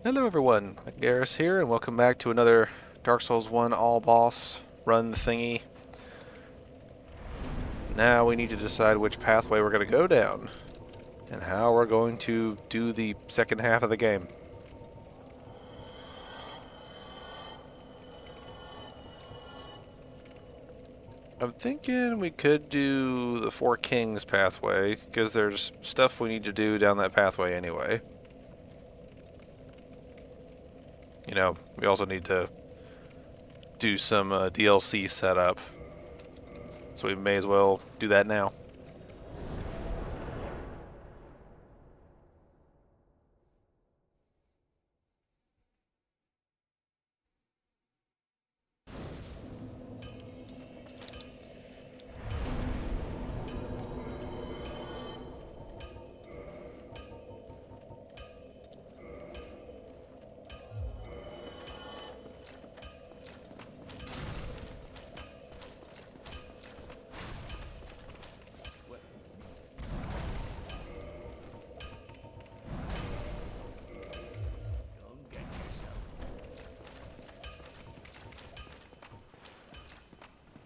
Hello everyone, Garrus here, and welcome back to another Dark Souls 1 all-boss run thingy. Now we need to decide which pathway we're going to go down, and how we're going to do the second half of the game. I'm thinking we could do the Four Kings pathway, because there's stuff we need to do down that pathway anyway. You know, we also need to do some DLC setup, so we may as well do that now.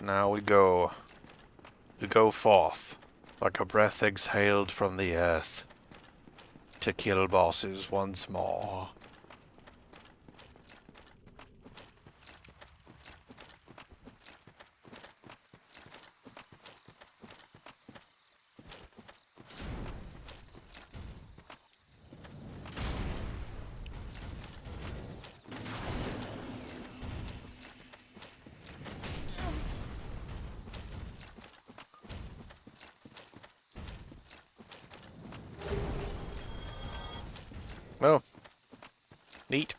Now we go. We go forth, like a breath exhaled from the earth, to kill bosses once more. Oh, neat.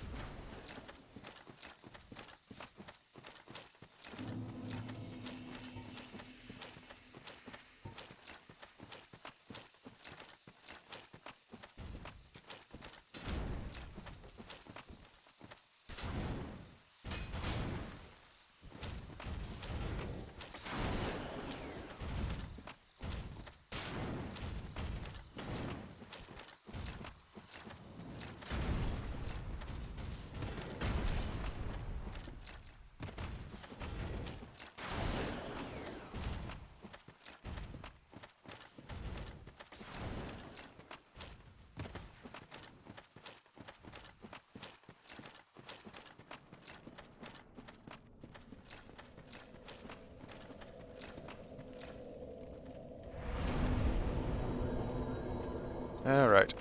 Alright.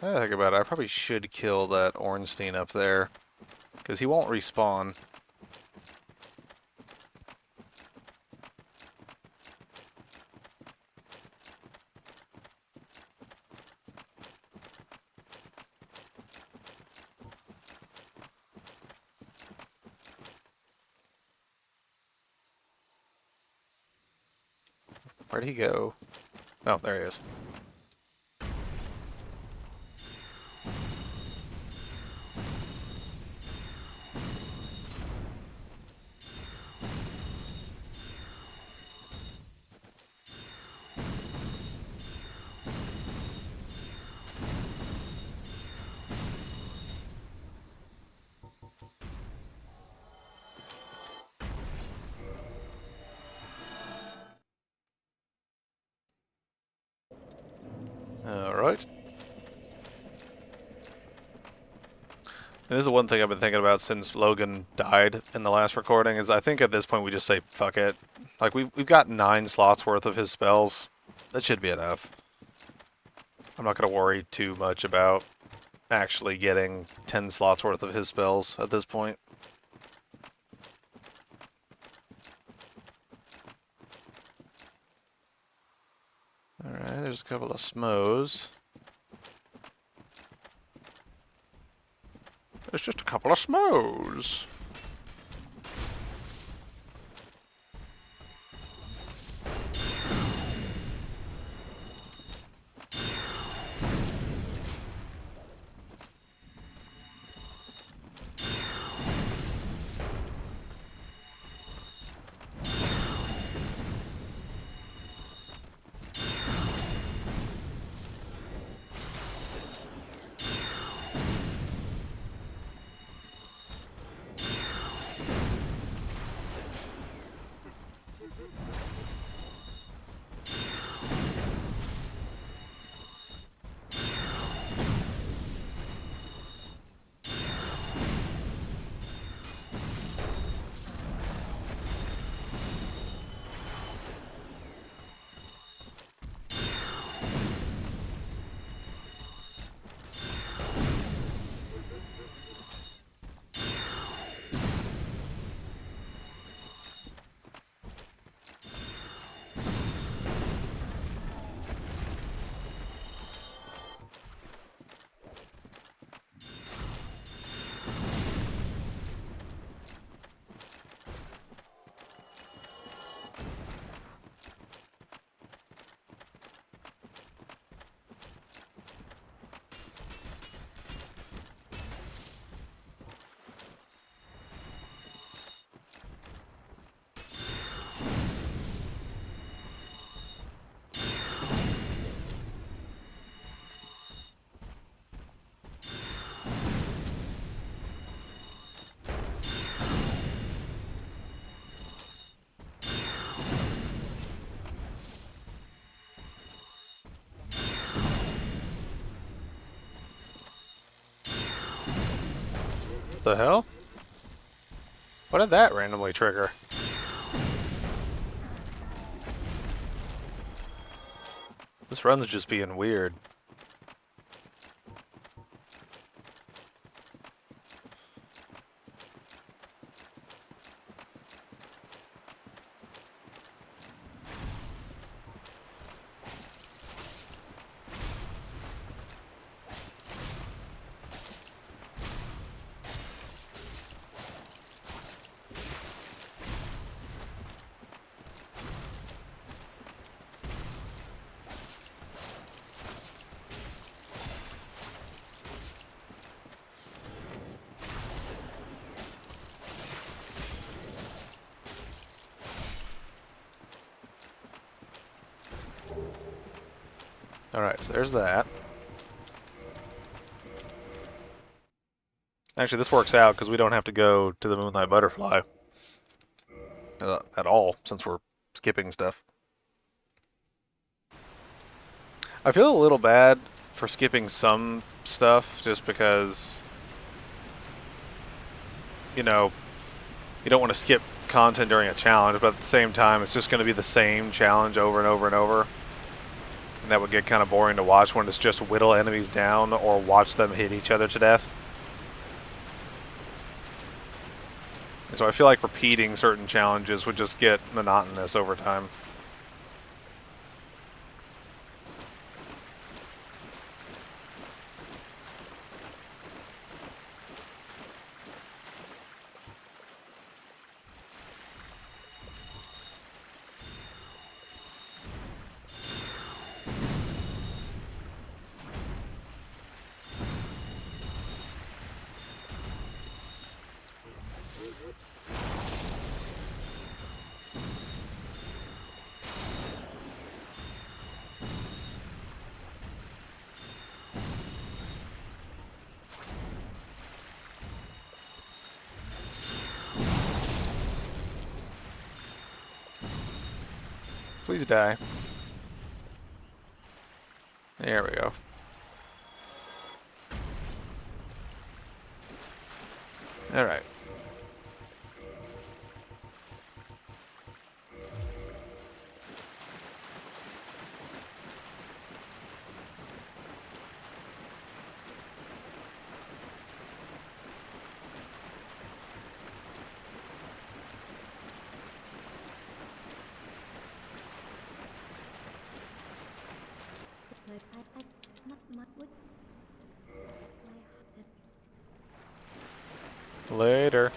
I think about it, I probably should kill that Ornstein up there, because he won't respawn. Where'd he go? Oh, there he is. Alright. This is one thing I've been thinking about since Logan died in the last recording, is I think at this point we just say, fuck it. Like, we've got 9 slots worth of his spells. That should be enough. I'm not going to worry too much about actually getting 10 slots worth of his spells at this point. Alright, there's a couple of Smoes. There's just a couple of Smoes. the hell? What did that randomly trigger? This run's just being weird. Alright, so there's that. Actually, this works out because we don't have to go to the Moonlight Butterfly at all, since we're skipping stuff. I feel a little bad for skipping some stuff just because, you know, you don't want to skip content during a challenge, but at the same time, it's just going to be the same challenge over and over and over. And that would get kind of boring to watch when it's just whittle enemies down or watch them hit each other to death. And so I feel like repeating certain challenges would just get monotonous over time. Please die. There we go. Alright. Later.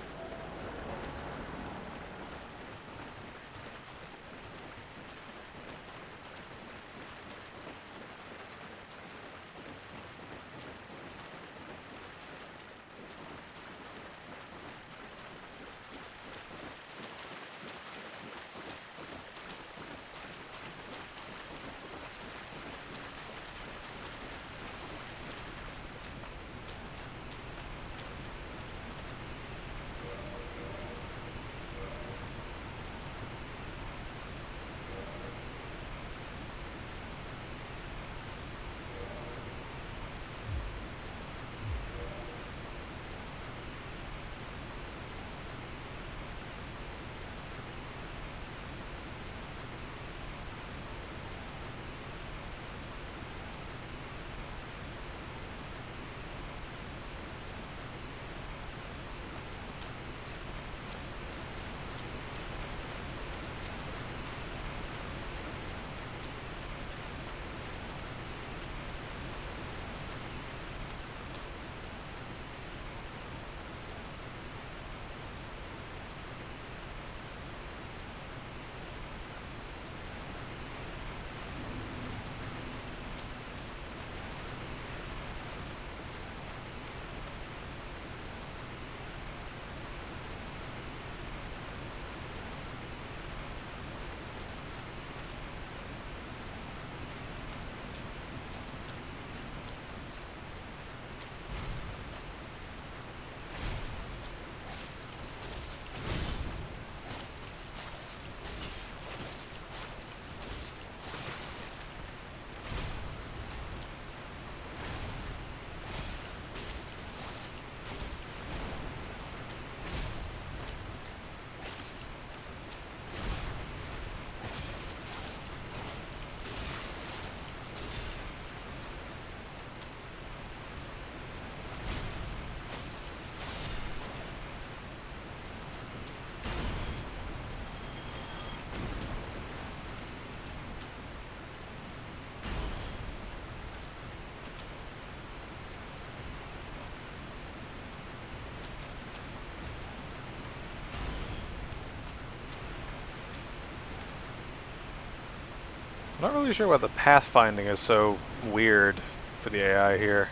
I'm not really sure why the pathfinding is so weird for the AI here.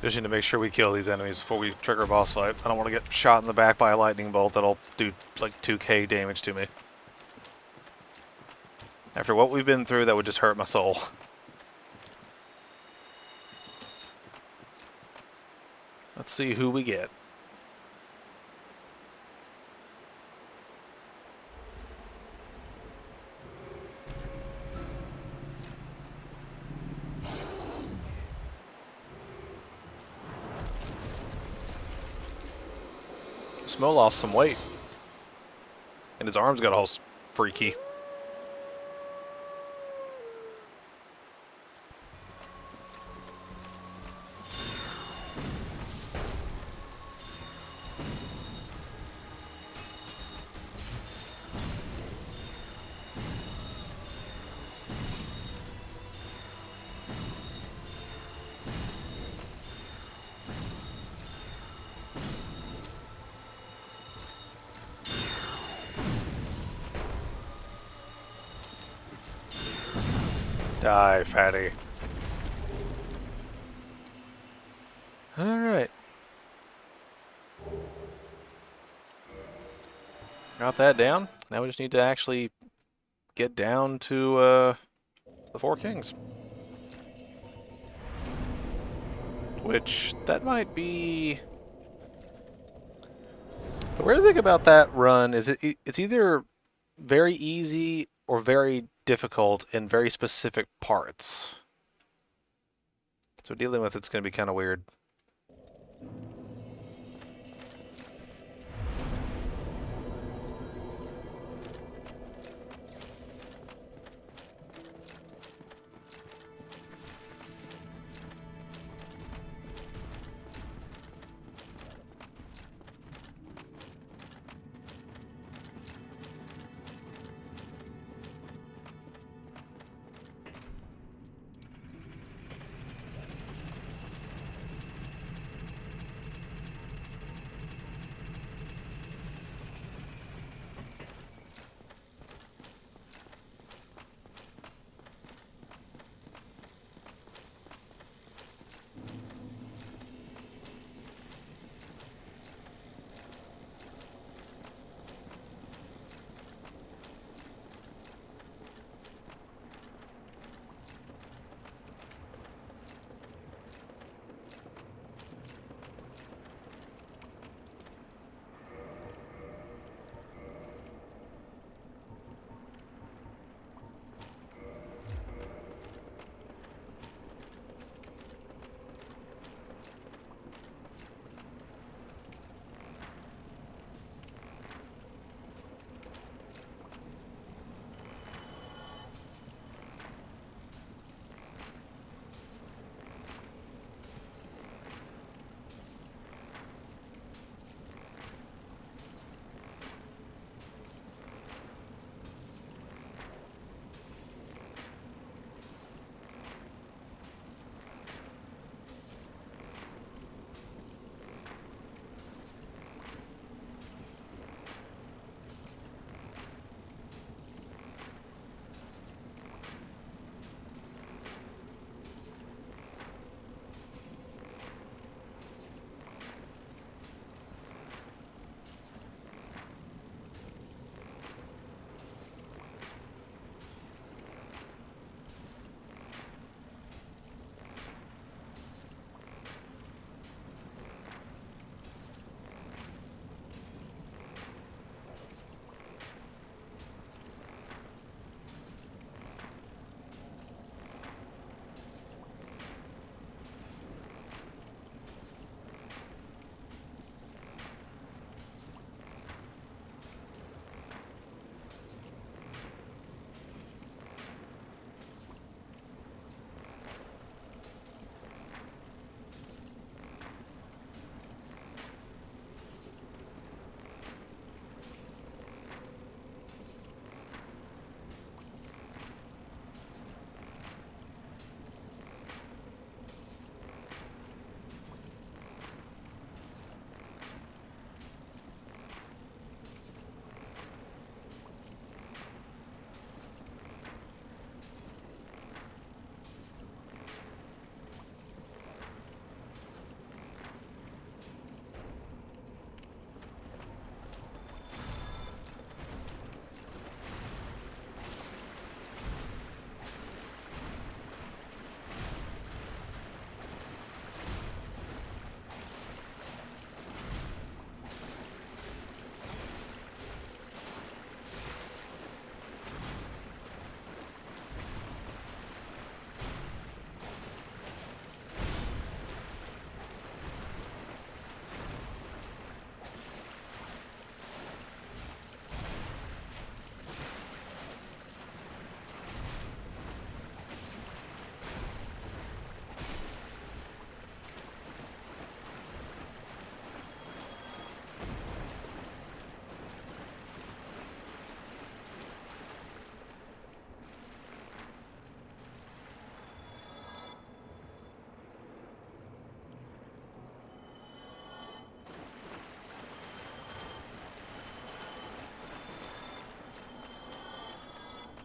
Just need to make sure we kill these enemies before we trigger a boss fight. I don't want to get shot in the back by a lightning bolt that'll do like 2k damage to me. After what we've been through, that would just hurt my soul. Let's see who we get. Smo lost some weight. And his arms got all freaky. Die, fatty. Alright. Got that down. Now we just need to actually get down to the Four Kings. Which, that might be... The weird thing about that run is it's either very easy or very difficult in very specific parts. So dealing with it's going to be kind of weird.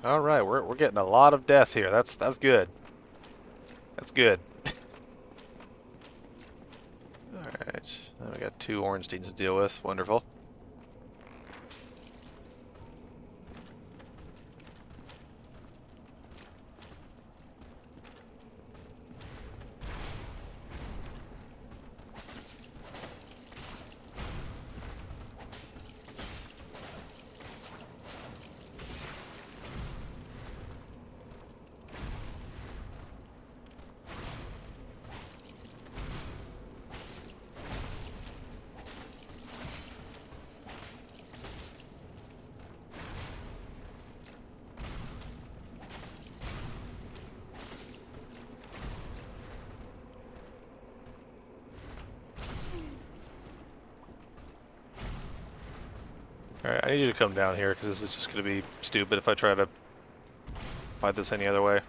All right, we're getting a lot of death here. That's good. That's good. All right, now we got two Ornsteins to deal with. Wonderful. Alright, I need you to come down here, because this is just going to be stupid if I try to fight this any other way.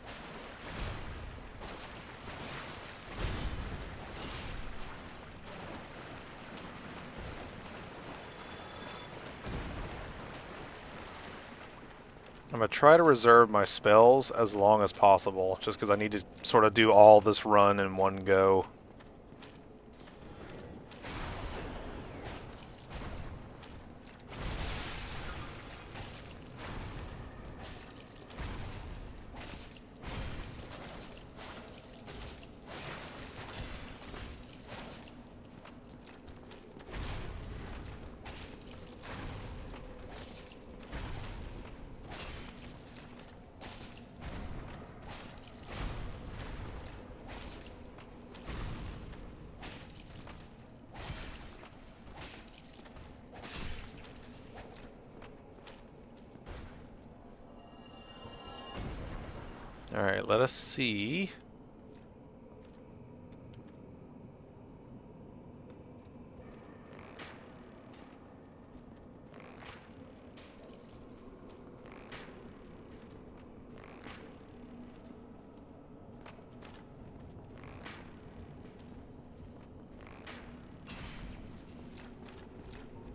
I'm going to try to reserve my spells as long as possible, just because I need to sort of do all this run in one go. Alright, let us see.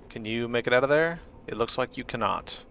Can you make it out of there? It looks like you cannot.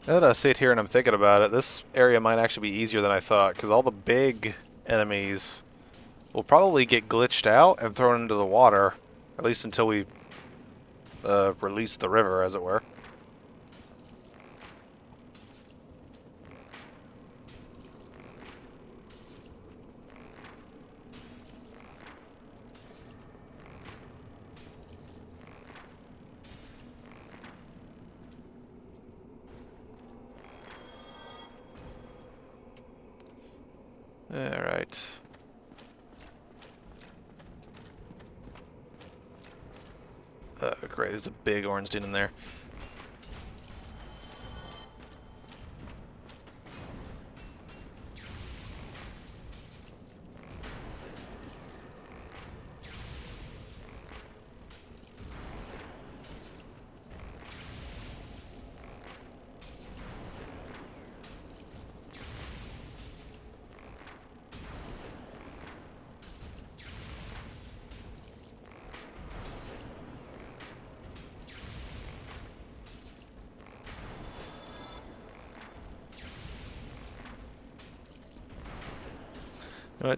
Now that I sit here and I'm thinking about it, this area might actually be easier than I thought, because all the big enemies will probably get glitched out and thrown into the water, at least until we release the river, as it were. Alright. Great, there's a big orange dude in there.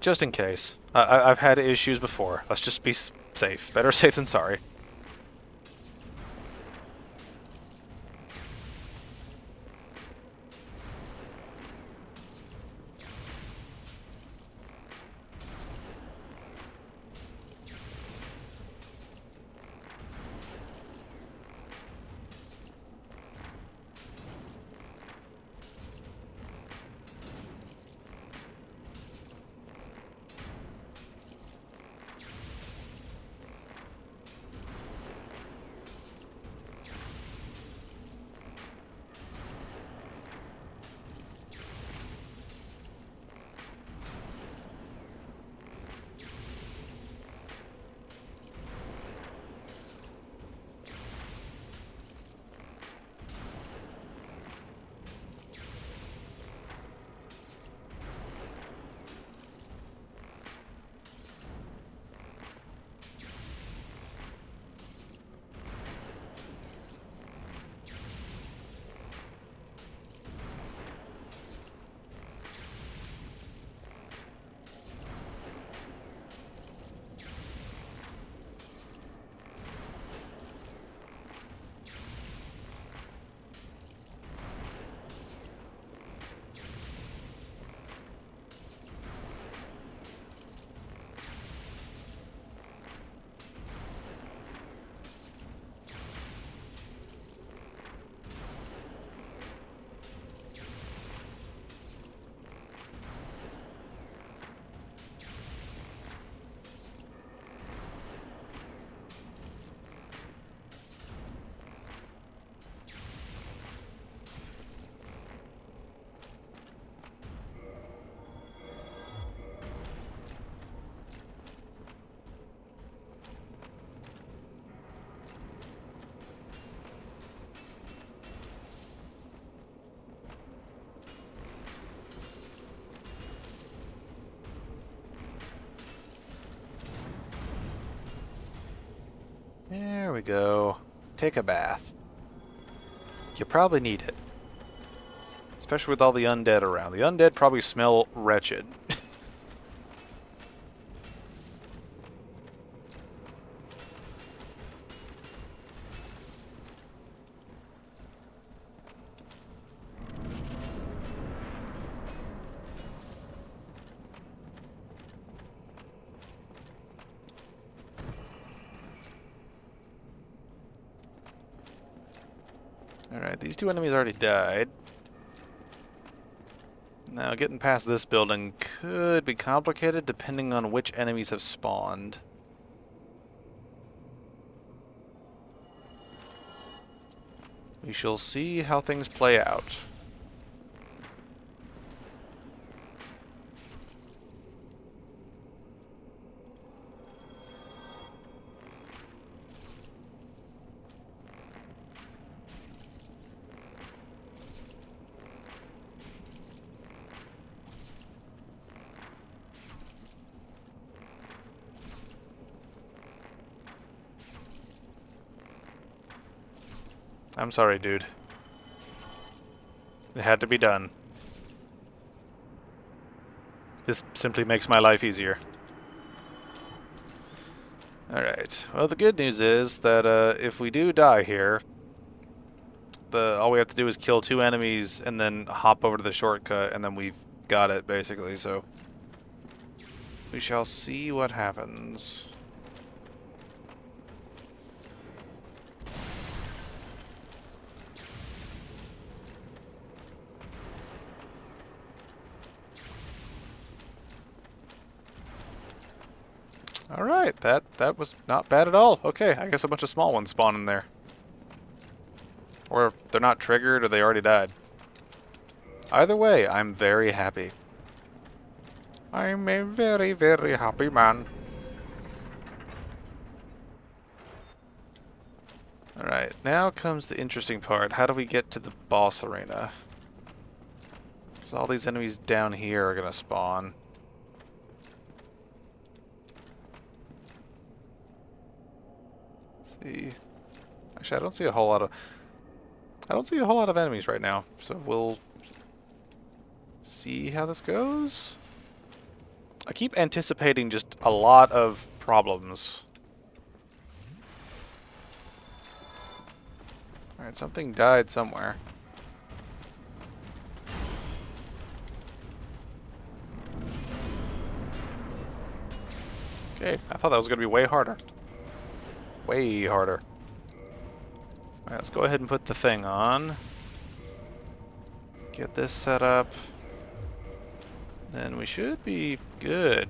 Just in case. I've had issues before. Let's just be safe. Better safe than sorry. There we go. Take a bath. You probably need it. Especially with all the undead around. The undead probably smell wretched. Alright, these two enemies already died. Now, getting past this building could be complicated depending on which enemies have spawned. We shall see how things play out. I'm sorry, dude. It had to be done. This simply makes my life easier. Alright. Well, the good news is that if we do die here, all we have to do is kill 2 enemies and then hop over to the shortcut, and then we've got it, basically, so... we shall see what happens. Alright, that was not bad at all. Okay, I guess a bunch of small ones spawn in there. Or they're not triggered, or they already died. Either way, I'm very happy. I'm a very, very happy man. Alright, now comes the interesting part. How do we get to the boss arena? Because all these enemies down here are going to spawn. See. Actually, I don't see a whole lot of enemies right now, so we'll see how this goes. I keep anticipating just a lot of problems. Alright, something died somewhere. Okay, I thought that was going to be way harder. Way harder. Alright, let's go ahead and put the thing on. Get this set up. Then we should be good.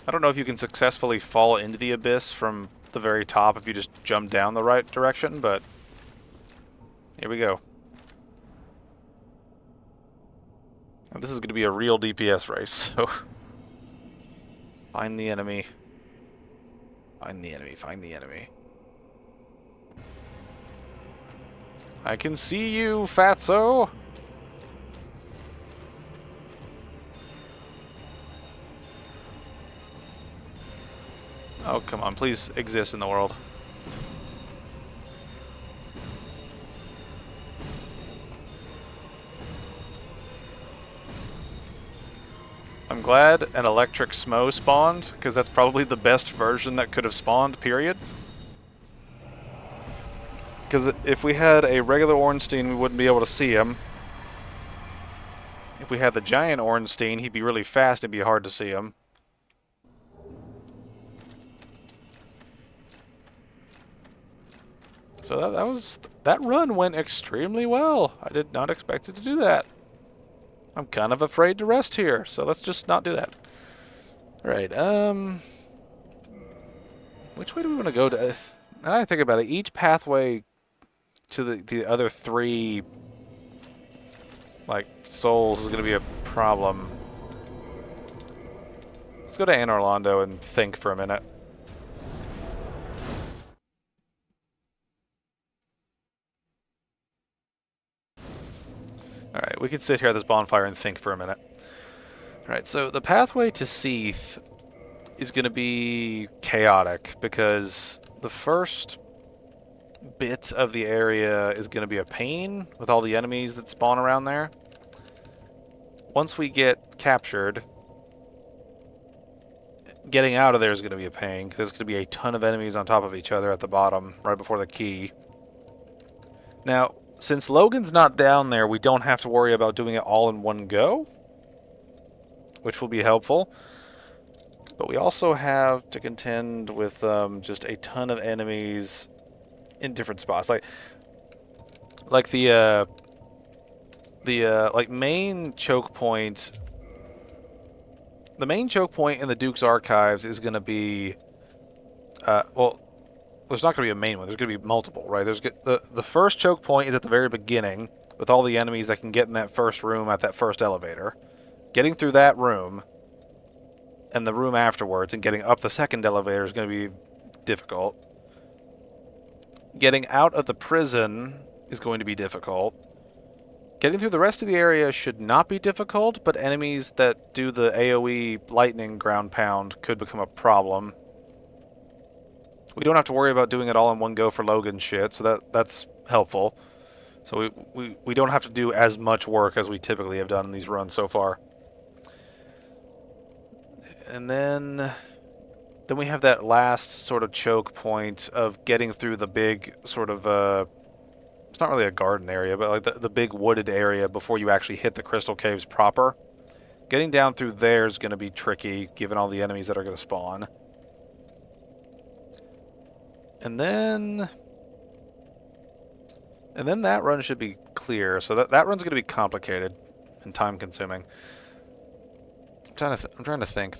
I don't know if you can successfully fall into the abyss from the very top if you just jump down the right direction, but here we go. And this is going to be a real DPS race, so find the enemy. Find the enemy, find the enemy. I can see you, fatso! Oh, come on, please exist in the world. I'm glad an electric Smo spawned, because that's probably the best version that could have spawned, period. Because if we had a regular Ornstein, we wouldn't be able to see him. If we had the giant Ornstein, he'd be really fast and be hard to see him. So that run went extremely well. I did not expect it to do that. I'm kind of afraid to rest here, so let's just not do that. Alright, which way do we want to go to? Now I think about it, each pathway to the other three, like, souls is going to be a problem. Let's go to Anor Londo and think for a minute. Alright, we can sit here at this bonfire and think for a minute. Alright, so the pathway to Seath is going to be chaotic, because the first bit of the area is going to be a pain with all the enemies that spawn around there. Once we get captured, getting out of there is going to be a pain, because there's going to be a ton of enemies on top of each other at the bottom, right before the key. Now, since Logan's not down there, we don't have to worry about doing it all in one go, which will be helpful. But we also have to contend with just a ton of enemies in different spots, like the main choke point. The main choke point in the Duke's Archives is going to be, well, there's not going to be a main one. There's going to be multiple, right? There's the first choke point is at the very beginning with all the enemies that can get in that first room at that first elevator. Getting through that room and the room afterwards and getting up the second elevator is going to be difficult. Getting out of the prison is going to be difficult. Getting through the rest of the area should not be difficult, but enemies that do the AoE lightning ground pound could become a problem. We don't have to worry about doing it all in one go for Logan shit, so that's helpful. So we don't have to do as much work as we typically have done in these runs so far. And then we have that last sort of choke point of getting through the big sort of, it's not really a garden area, but like the big wooded area before you actually hit the Crystal Caves proper. Getting down through there is going to be tricky, given all the enemies that are going to spawn. And then that run should be clear. So that run's going to be complicated and time-consuming. I'm trying to think.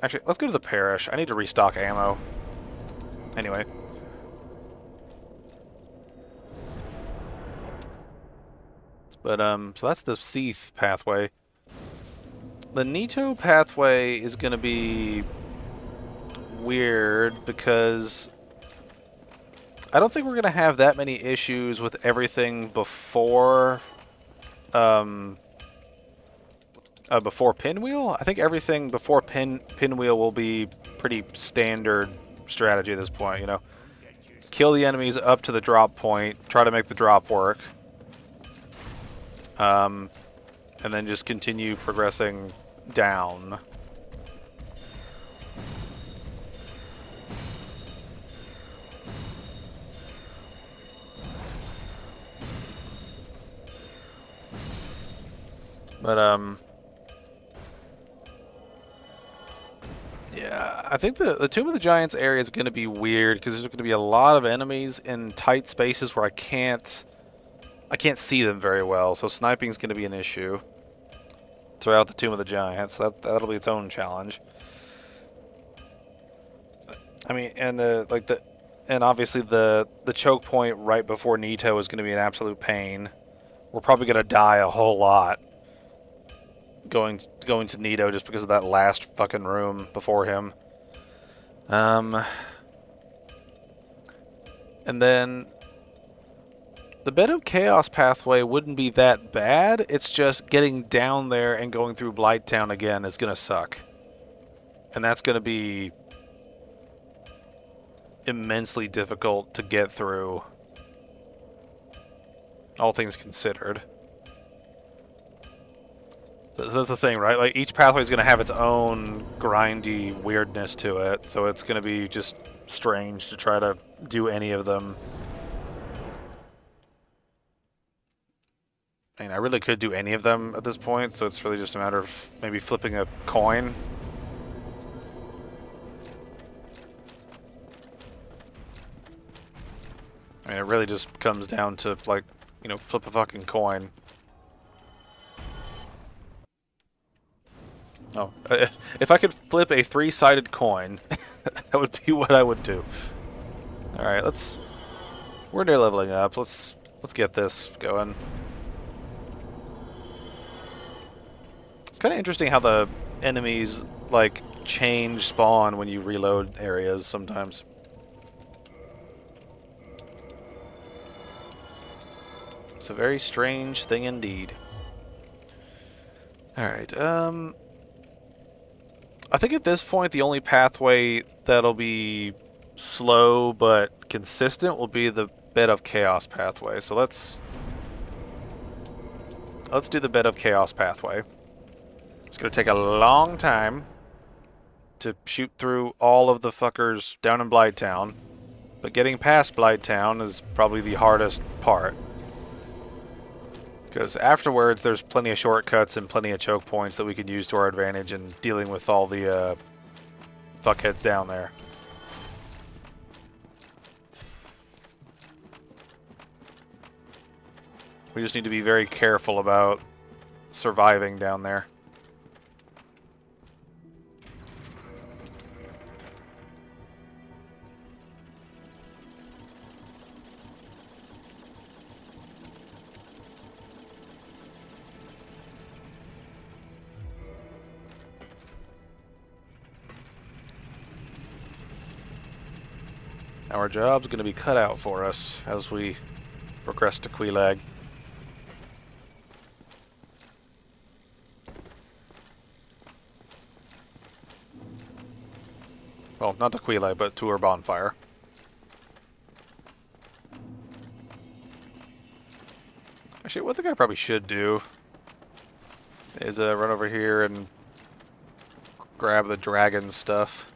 Actually, let's go to the parish. I need to restock ammo. Anyway. But so that's the Seath pathway. The Nito pathway is going to be weird because I don't think we're going to have that many issues with everything before before Pinwheel. I think everything before Pinwheel will be pretty standard strategy at this point, you know. Kill the enemies up to the drop point, try to make the drop work. And then just continue progressing down. But, yeah, I think the Tomb of the Giants area is going to be weird because there's going to be a lot of enemies in tight spaces where I can't see them very well, so sniping is going to be an issue throughout the Tomb of the Giants. That'll be its own challenge. I mean, and obviously the choke point right before Nito is going to be an absolute pain. We're probably going to die a whole lot going to Nito just because of that last fucking room before him. And then the Bed of Chaos pathway wouldn't be that bad. It's just getting down there and going through Blighttown again is going to suck. And that's going to be immensely difficult to get through, all things considered. That's the thing, right? Like, each pathway is going to have its own grindy weirdness to it, so it's going to be just strange to try to do any of them. I mean, I really could do any of them at this point, so it's really just a matter of maybe flipping a coin. I mean, it really just comes down to, like, you know, flip a fucking coin. Oh, if I could flip a 3-sided coin, that would be what I would do. All right, we're near leveling up. Let's get this going. It's kind of interesting how the enemies like change spawn when you reload areas sometimes. It's a very strange thing indeed. All right, I think at this point the only pathway that'll be slow but consistent will be the Bed of Chaos pathway. So let's do the Bed of Chaos pathway. It's going to take a long time to shoot through all of the fuckers down in Blighttown, but getting past Blighttown is probably the hardest part. Because afterwards, there's plenty of shortcuts and plenty of choke points that we can use to our advantage in dealing with all the fuckheads down there. We just need to be very careful about surviving down there. Our job's going to be cut out for us as we progress to Quelaag. Well, not to Quelaag, but to our bonfire. Actually, what I think I probably should do is run over here and grab the dragon stuff.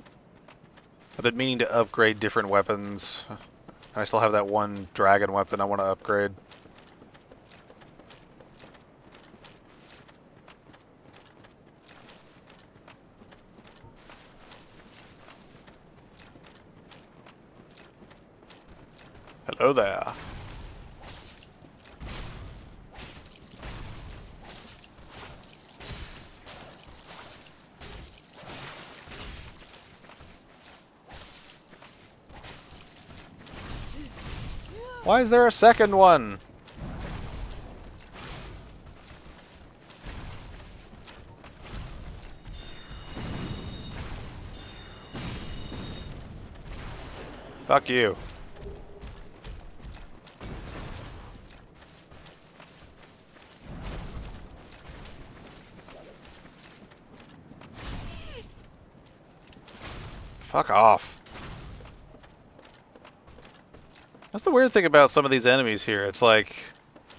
I've been meaning to upgrade different weapons. I still have that one dragon weapon I want to upgrade. Hello there. Why is there a second one? Fuck you. Fuck off. That's the weird thing about some of these enemies here. It's like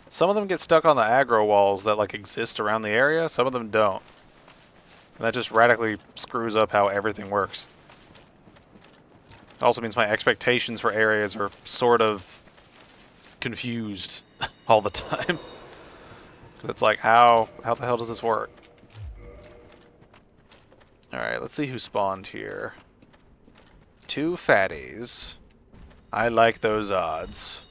some of them get stuck on the aggro walls that like exist around the area. Some of them don't. And that just radically screws up how everything works. It also means my expectations for areas are sort of confused all the time. It's like, how the hell does this work? Alright, let's see who spawned here. 2 fatties. I like those odds.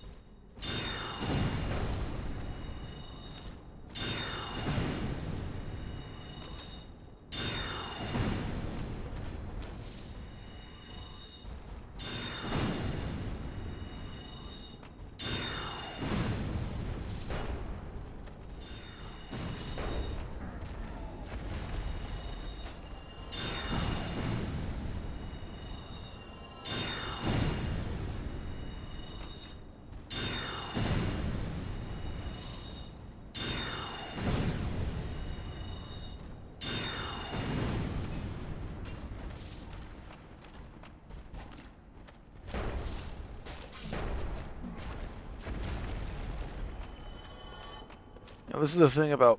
Now, this is the thing about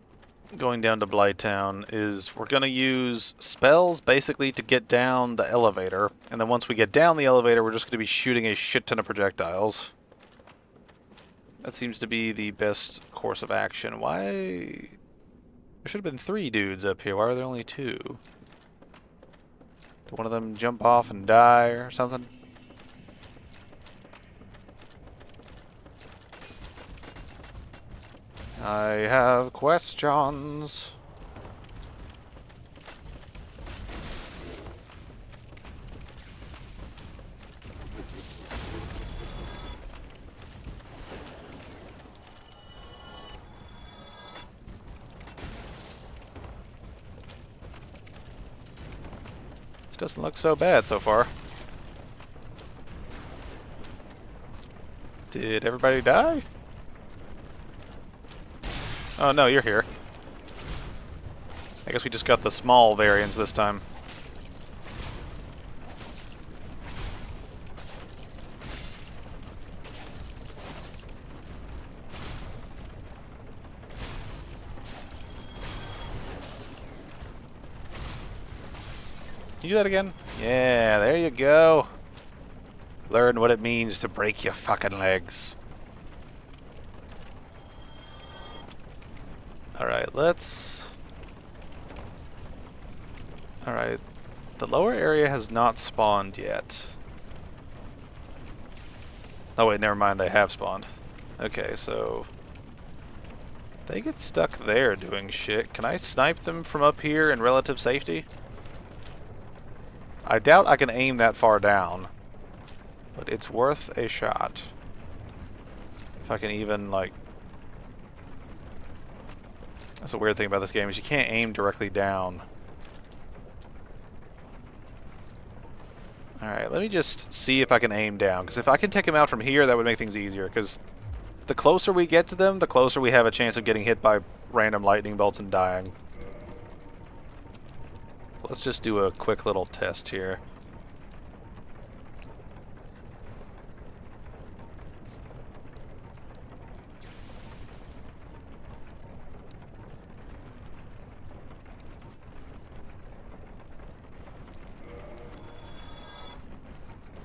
going down to Blighttown, is we're going to use spells basically to get down the elevator, and then once we get down the elevator, we're just going to be shooting a shit ton of projectiles. That seems to be the best course of action. Why? There should have been 3 dudes up here. Why are there only 2? Did one of them jump off and die or something? I have questions. This doesn't look so bad so far. Did everybody die? Oh no, you're here. I guess we just got the small variants this time. Can you do that again? Yeah, there you go. Learn what it means to break your fucking legs. Alright, let's... Alright, the lower area has not spawned yet. Oh wait, never mind, they have spawned. Okay, so... they get stuck there doing shit. Can I snipe them from up here in relative safety? I doubt I can aim that far down. But it's worth a shot. If I can even, like... That's a weird thing about this game, is you can't aim directly down. Alright, let me just see if I can aim down. Because if I can take him out from here, that would make things easier. Because the closer we get to them, the closer we have a chance of getting hit by random lightning bolts and dying. Let's just do a quick little test here.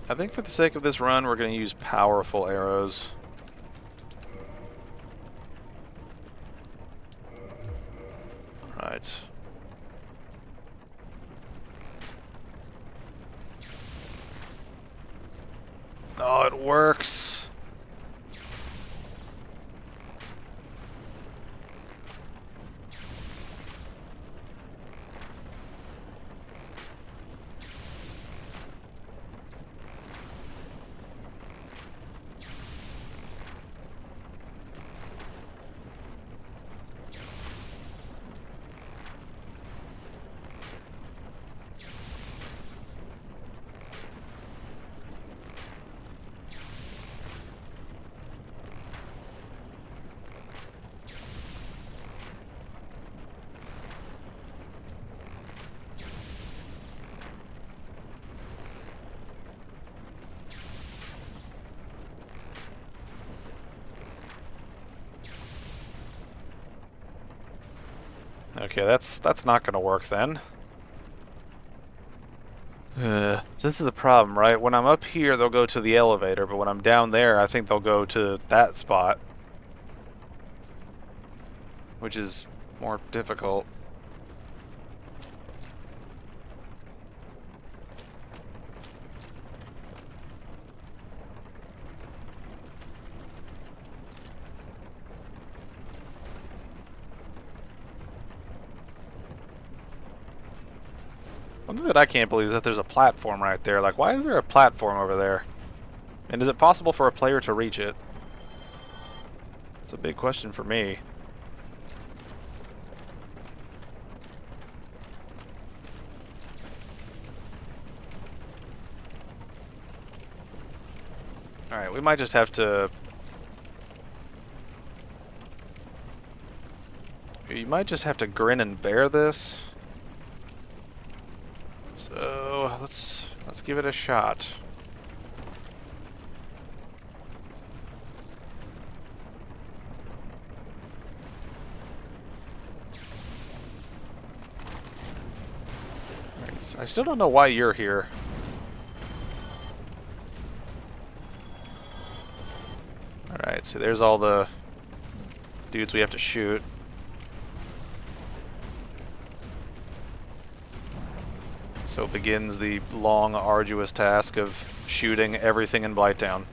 I think for the sake of this run, we're going to use powerful arrows. Right. Oh, it works. Okay, that's not gonna work then. This is the problem, right? When I'm up here, they'll go to the elevator, but when I'm down there, I think they'll go to that spot, which is more difficult. One thing that I can't believe is that there's a platform right there. Like, why is there a platform over there? And is it possible for a player to reach it? It's a big question for me. Alright, we might just have to... You might just have to grin and bear this. So, let's give it a shot. Alright, so I still don't know why you're here. Alright, so there's all the dudes we have to shoot. So begins the long, arduous task of shooting everything in Blighttown.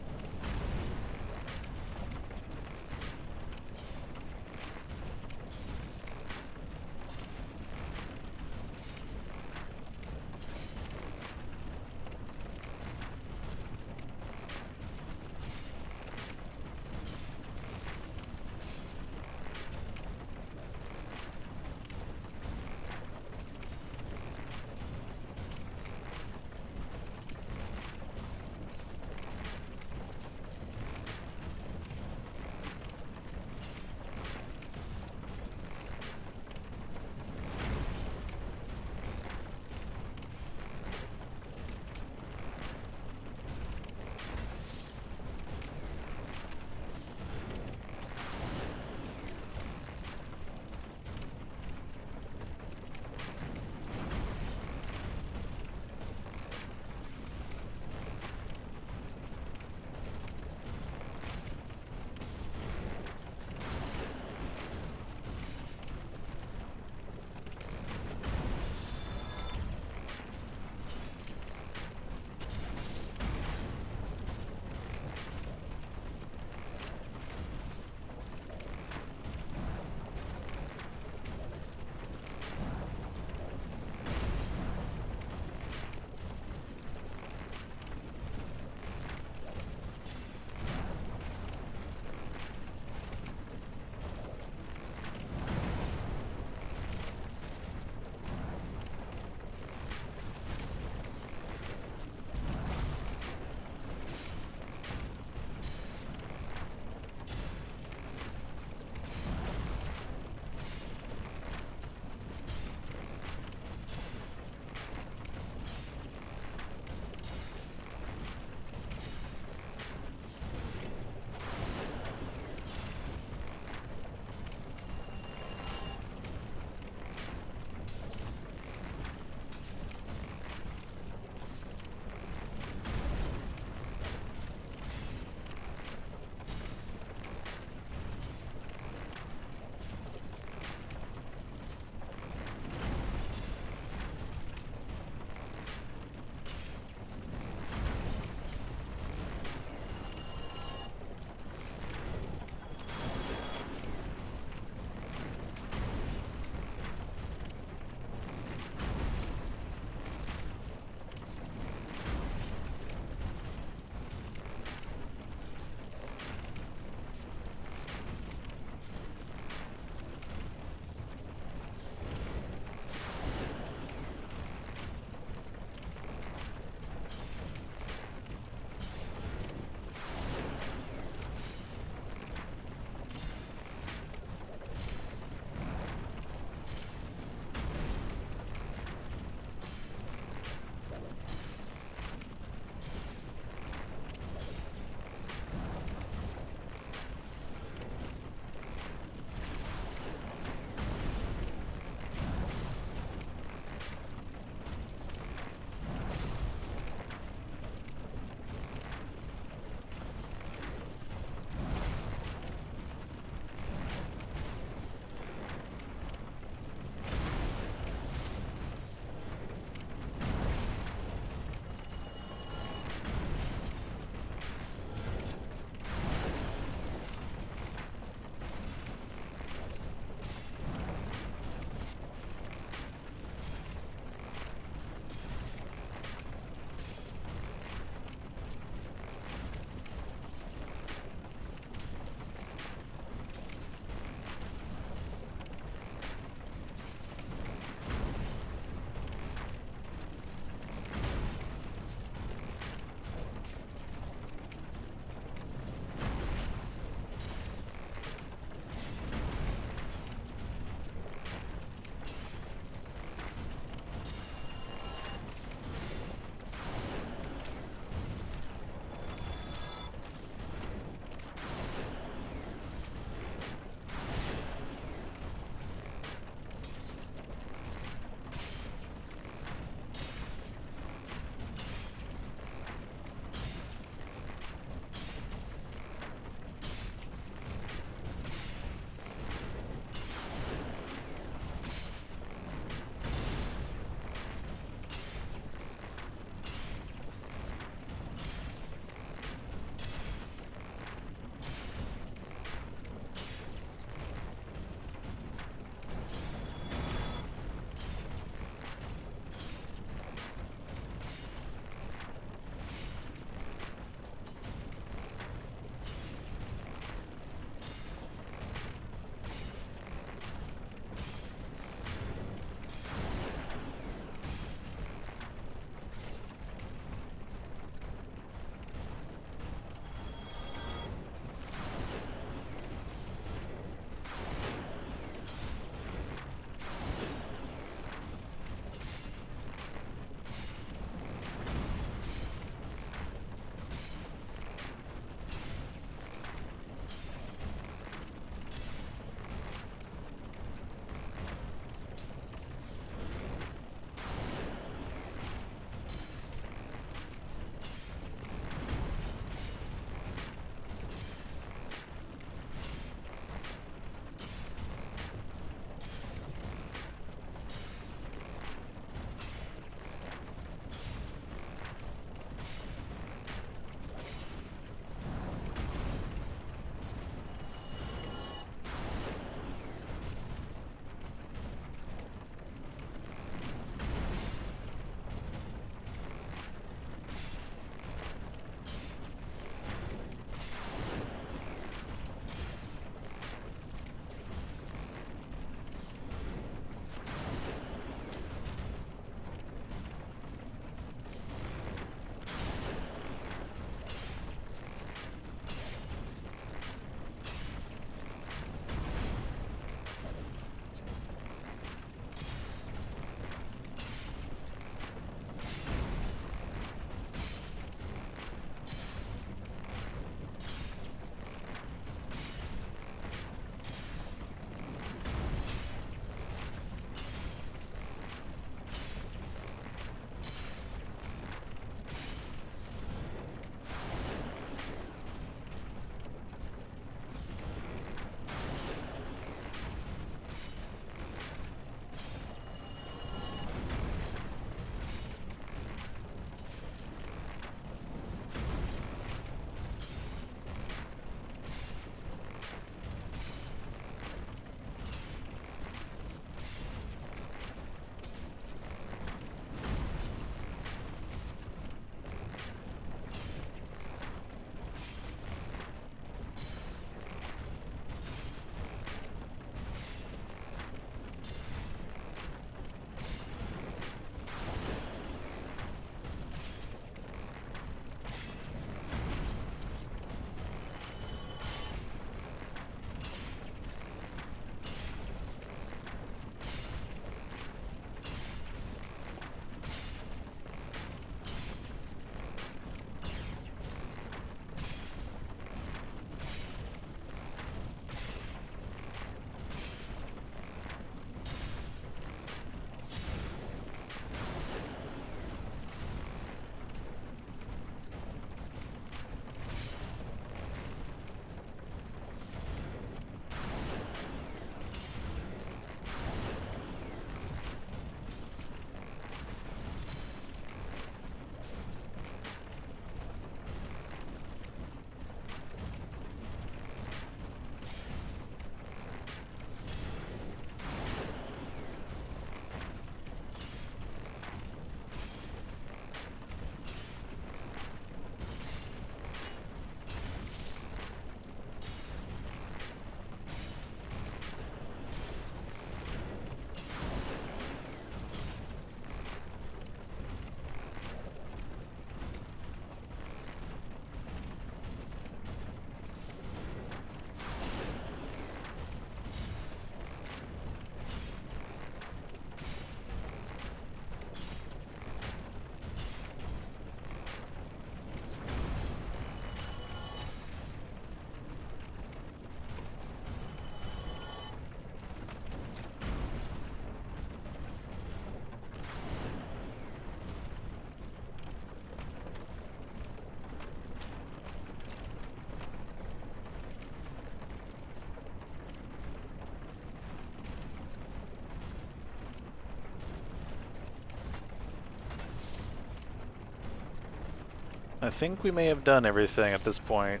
I think we may have done everything at this point.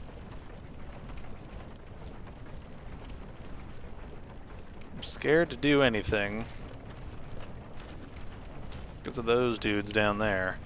I'm scared to do anything because of those dudes down there.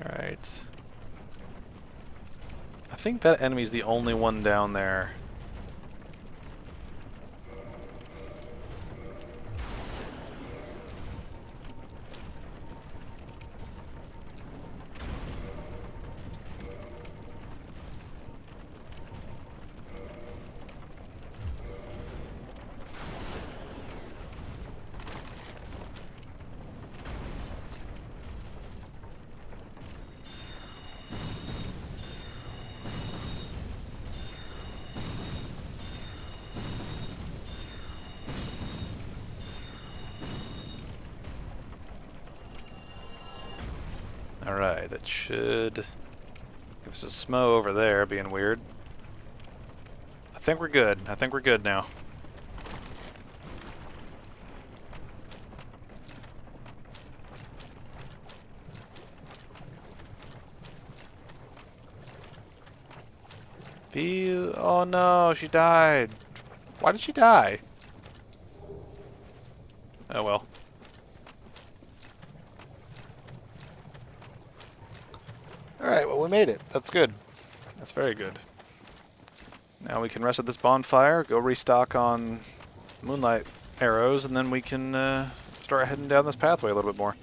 Alright. I think that enemy's the only one down there. Alright, that should give us a smo over there being weird. I think we're good. I think we're good now. Oh no, she died. Why did she die? Oh well. Alright, well we made it. That's good. That's very good. Now we can rest at this bonfire, go restock on moonlight arrows, and then we can start heading down this pathway a little bit more.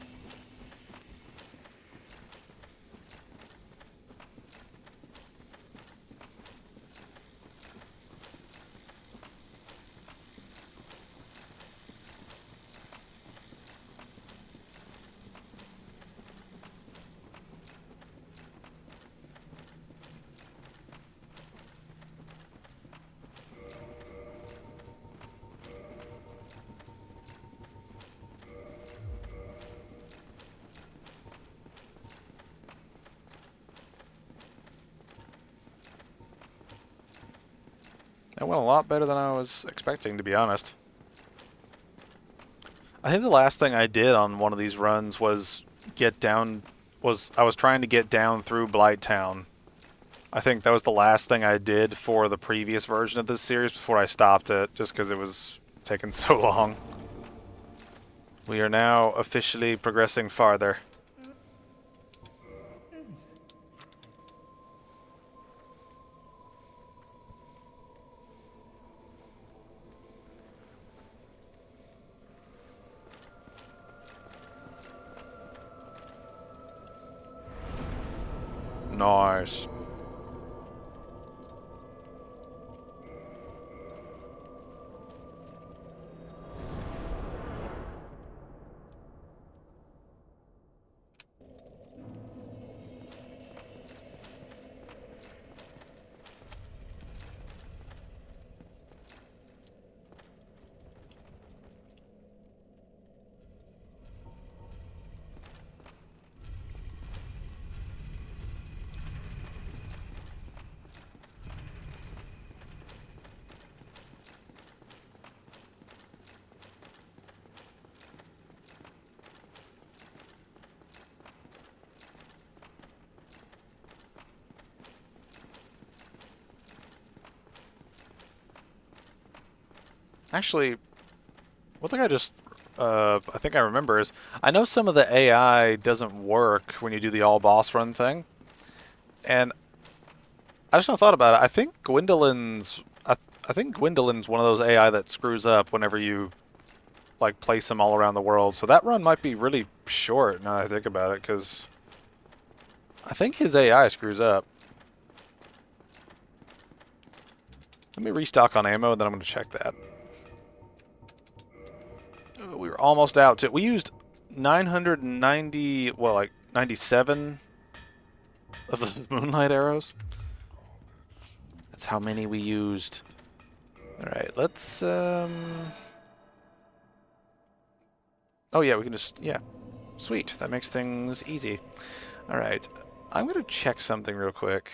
That went a lot better than I was expecting, to be honest. I think the last thing I did on one of these runs was I was trying to get down through Blighttown. I think that was the last thing I did for the previous version of this series before I stopped it, just because it was taking so long. We are now officially progressing farther. Nice. Actually, one thing I think I remember is, I know some of the AI doesn't work when you do the all boss run thing. And I just not thought about it. I think I think Gwendolyn's one of those AI that screws up whenever you like place them all around the world. So that run might be really short now that I think about it, because I think his AI screws up. Let me restock on ammo, and then I'm going to check that. We were almost out. We used 990, well, like 97 of the moonlight arrows. That's how many we used. All right, let's. Oh yeah, we can just Sweet. That makes things easy. All right, I'm gonna check something real quick.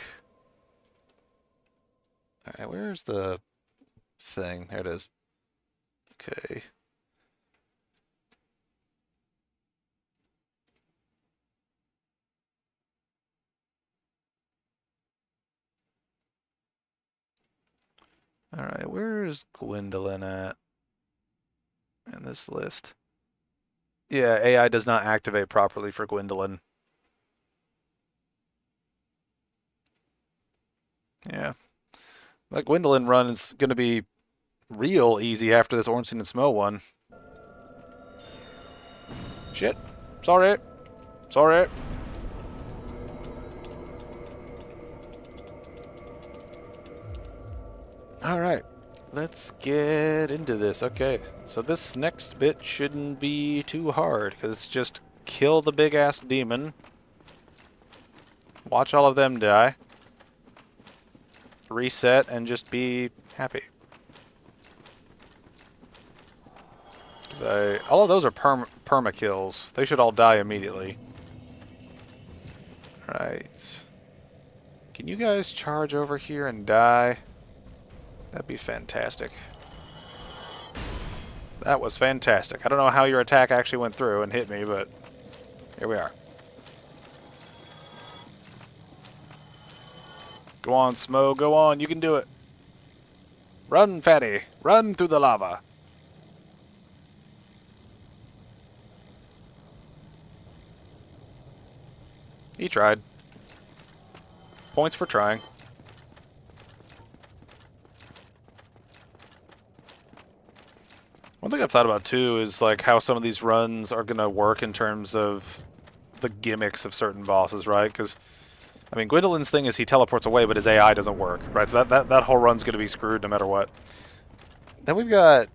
All right, where's the thing? There it is. Okay. All right, where's Gwendolyn at in this list? Yeah, AI does not activate properly for Gwendolyn. Yeah. That Gwendolyn run is going to be real easy after this Ornstein and Smough one. Shit. Sorry. Sorry. Alright. Let's get into this. Okay. So this next bit shouldn't be too hard, because it's just kill the big-ass demon. Watch all of them die. Reset and just be happy. All of those are perma kills. They should all die immediately. Right. Can you guys charge over here and die? That'd be fantastic. That was fantastic. I don't know how your attack actually went through and hit me, but here we are. Go on, Smough. Go on. You can do it. Run, fatty. Run through the lava. He tried. Points for trying. One thing I've thought about too is like how some of these runs are gonna work in terms of the gimmicks of certain bosses, right? Because I mean, Gwendolyn's thing is he teleports away, but his AI doesn't work, right? So that whole run's gonna be screwed no matter what. Then we've got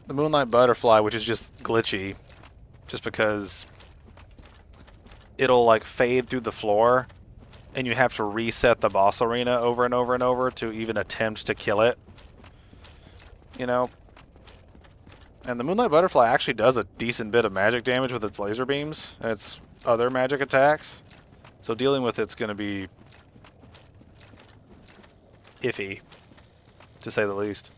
the Moonlight Butterfly, which is just glitchy, just because it'll like fade through the floor, and you have to reset the boss arena over and over and over to even attempt to kill it. You know? And the Moonlight Butterfly actually does a decent bit of magic damage with its laser beams and its other magic attacks. So dealing with it's going to be iffy, to say the least.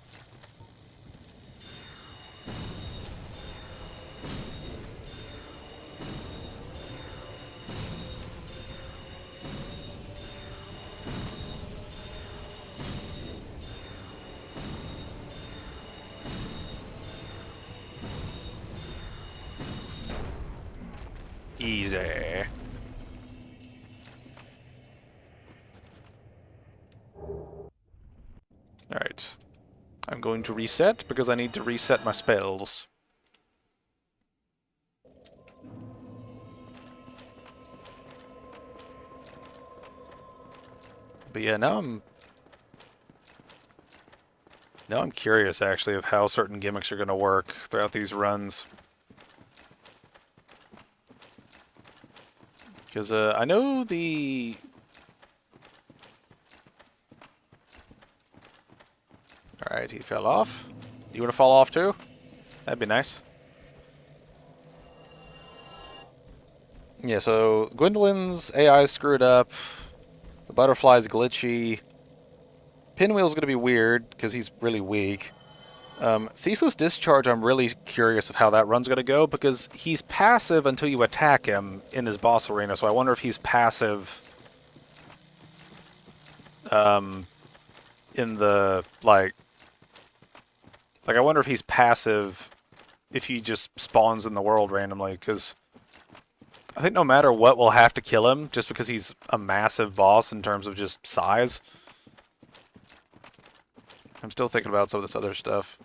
Easy. Alright. I'm going to reset because I need to reset my spells. But yeah, now I'm curious actually of how certain gimmicks are going to work throughout these runs. Because I know the... Alright, he fell off. You want to fall off too? That'd be nice. Yeah, so Gwendolyn's AI screwed up. The butterfly's glitchy. Pinwheel's going to be weird because he's really weak. Ceaseless Discharge, I'm really curious of how that run's going to go, because he's passive until you attack him in his boss arena, so I wonder if he's passive in the, like, I wonder if he's passive if he just spawns in the world randomly, because I think no matter what, we'll have to kill him just because he's a massive boss in terms of just size. I'm still thinking about some of this other stuff.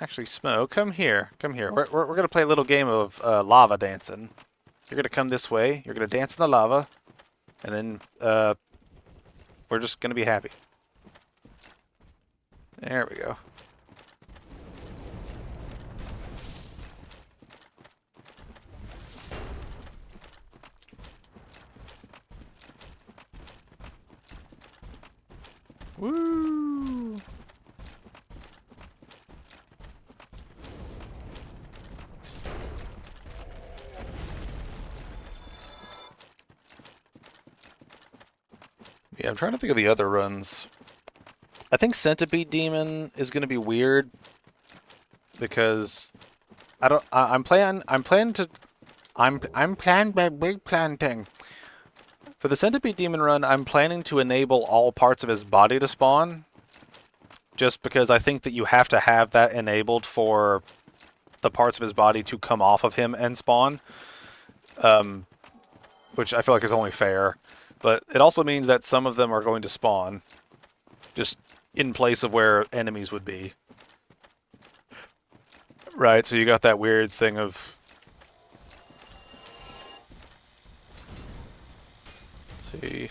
Actually, Smo, come here. Come here. We're going to play a little game of lava dancing. You're going to come this way. You're going to dance in the lava. And then we're just going to be happy. There we go. Woo! Yeah, I'm trying to think of the other runs. I think Centipede Demon is going to be weird because I'm planning by big planting. For the Centipede Demon run, I'm planning to enable all parts of his body to spawn. Just because I think that you have to have that enabled for the parts of his body to come off of him and spawn. Which I feel like is only fair. But it also means that some of them are going to spawn. Just in place of where enemies would be. Right, so you got that weird thing of... Let's see...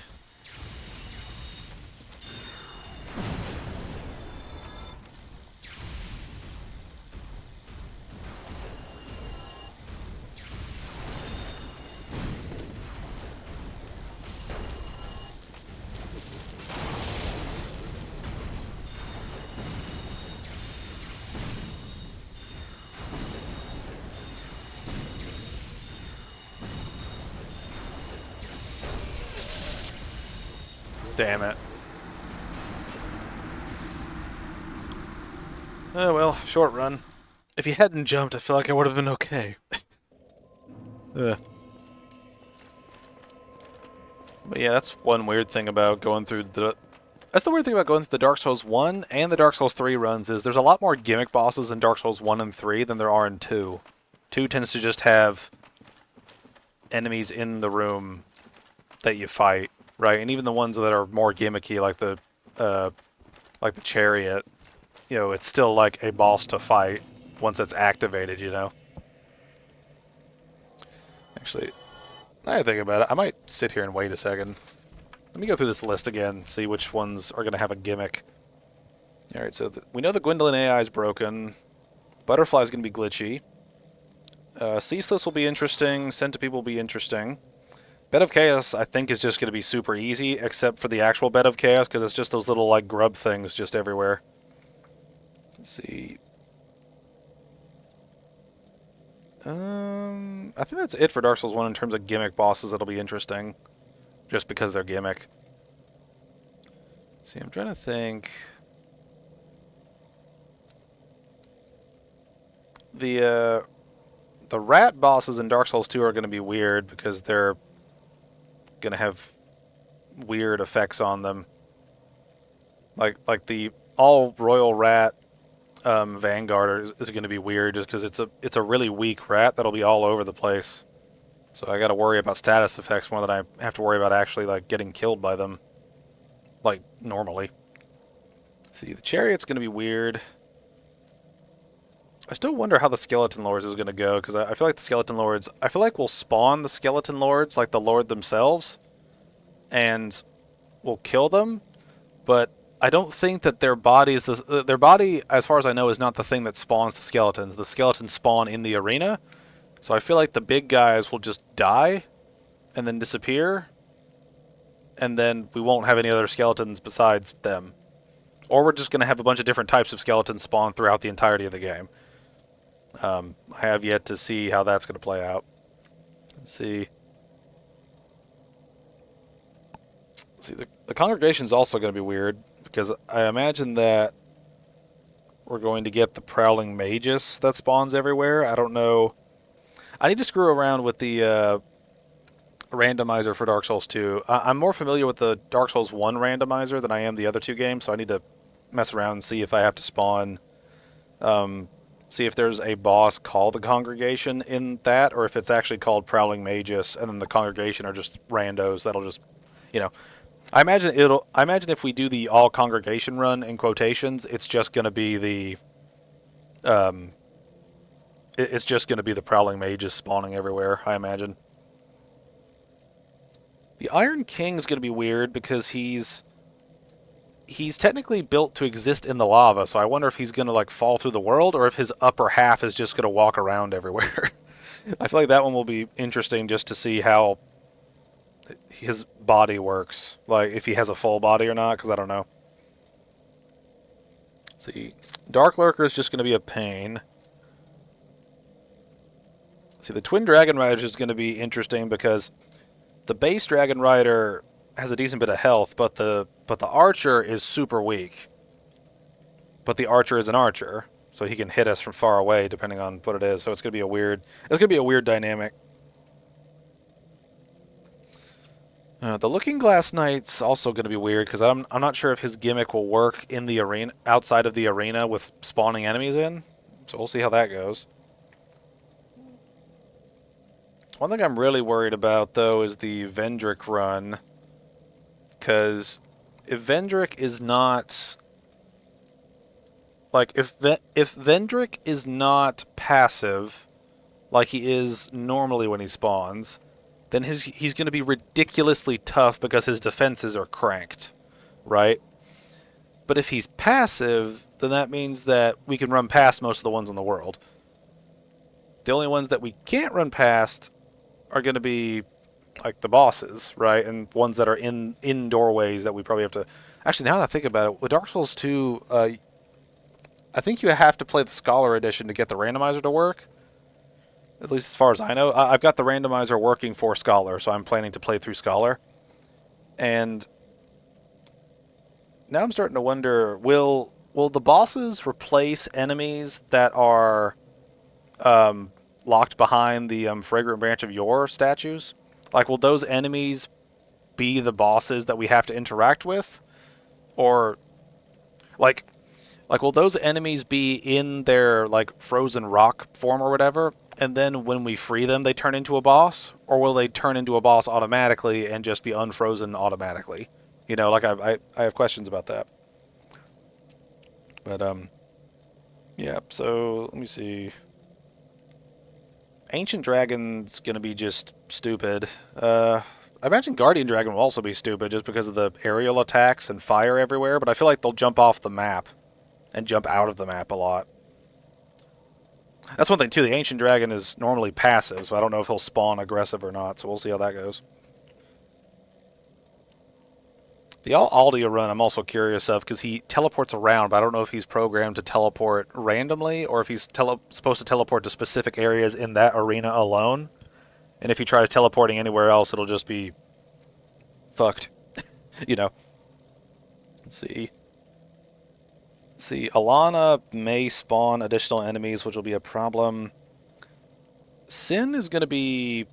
Damn it. Oh well, short run. If he hadn't jumped, I feel like I would have been okay. But yeah, that's one weird thing about going through the... That's the weird thing about going through the Dark Souls 1 and the Dark Souls 3 runs is there's a lot more gimmick bosses in Dark Souls 1 and 3 than there are in 2. 2 tends to just have enemies in the room that you fight, right? And even the ones that are more gimmicky, like the chariot, you know, it's still like a boss to fight once it's activated, you know? Actually, now I think about it, I might sit here and wait a second. Let me go through this list again, see which ones are going to have a gimmick. Alright, so we know the Gwendolyn AI is broken. Butterfly's going to be glitchy. Ceaseless will be interesting. Centipede will be interesting. Bed of Chaos, I think, is just going to be super easy, except for the actual Bed of Chaos, because it's just those little, like, grub things just everywhere. Let's see. I think that's it for Dark Souls 1 in terms of gimmick bosses that'll be interesting. Just because they're gimmick. See, I'm trying to think... The rat bosses in Dark Souls 2 are going to be weird because they're going to have weird effects on them. Like the all royal rat Vanguard is going to be weird just because it's a really weak rat that'll be all over the place. So I got to worry about status effects more than I have to worry about actually like getting killed by them, like normally. See, the chariot's going to be weird. I still wonder how the Skeleton Lords is going to go, because I feel like the Skeleton Lords... I feel like we'll spawn the Skeleton Lords, like the Lord themselves, and we'll kill them, but I don't think that their body is... Their body, as far as I know, is not the thing that spawns the skeletons. The skeletons spawn in the arena, so I feel like the big guys will just die, and then disappear, and then we won't have any other skeletons besides them. Or we're just going to have a bunch of different types of skeletons spawn throughout the entirety of the game. I have yet to see how that's going to play out. Let's see. The congregation's also going to be weird, because I imagine that we're going to get the Prowling Magus that spawns everywhere. I don't know. I need to screw around with the randomizer for Dark Souls 2. I'm more familiar with the Dark Souls 1 randomizer than I am the other two games, so I need to mess around and see if I have to spawn see if there's a boss called the Congregation in that, or if it's actually called Prowling Magus, and then the Congregation are just randos that'll just, you know. I imagine if we do the all Congregation run in quotations, it's just going to be the, um, it's just going to be the Prowling Mages spawning everywhere. I imagine. The Iron King's going to be weird because he's technically built to exist in the lava, so I wonder if he's going to like fall through the world or if his upper half is just going to walk around everywhere. I feel like that one will be interesting just to see how his body works, like if he has a full body or not, because I don't know. Let's see, Dark Lurker is just going to be a pain. See, the Twin Dragon Rider is going to be interesting because the base Dragon Rider has a decent bit of health, but the Archer is super weak. But the Archer is an Archer, so he can hit us from far away depending on what it is. So it's gonna be a weird dynamic. The Looking Glass Knight's also gonna be weird because I'm not sure if his gimmick will work in the arena, outside of the arena with spawning enemies in. So we'll see how that goes. One thing I'm really worried about though is the Vendrick run. Because if Vendrick is not... Like, if Vendrick is not passive, like he is normally when he spawns, then he's going to be ridiculously tough because his defenses are cranked, right? But if he's passive, then that means that we can run past most of the ones in the world. The only ones that we can't run past are going to be like the bosses, right? And ones that are in doorways that we probably have to... Actually, now that I think about it, with Dark Souls 2, I think you have to play the Scholar Edition to get the randomizer to work. At least as far as I know. I've got the randomizer working for Scholar, so I'm planning to play through Scholar. And now I'm starting to wonder, will the bosses replace enemies that are locked behind the Fragrant Branch of Yore statues? Like, will those enemies be the bosses that we have to interact with? Or, like will those enemies be in their, like, frozen rock form or whatever, and then when we free them, they turn into a boss? Or will they turn into a boss automatically and just be unfrozen automatically? You know, like, I have questions about that. But, yeah, so, let me see. Ancient Dragon's gonna be just stupid. I imagine Guardian Dragon will also be stupid just because of the aerial attacks and fire everywhere, but I feel like they'll jump off the map and jump out of the map a lot. That's one thing, too. The Ancient Dragon is normally passive, so I don't know if he'll spawn aggressive or not, so we'll see how that goes. The Aldia run I'm also curious of, because he teleports around, but I don't know if he's programmed to teleport randomly, or if he's supposed to teleport to specific areas in that arena alone. And if he tries teleporting anywhere else, it'll just be fucked. You know. Let's see. Alana may spawn additional enemies, which will be a problem. Sin is going to be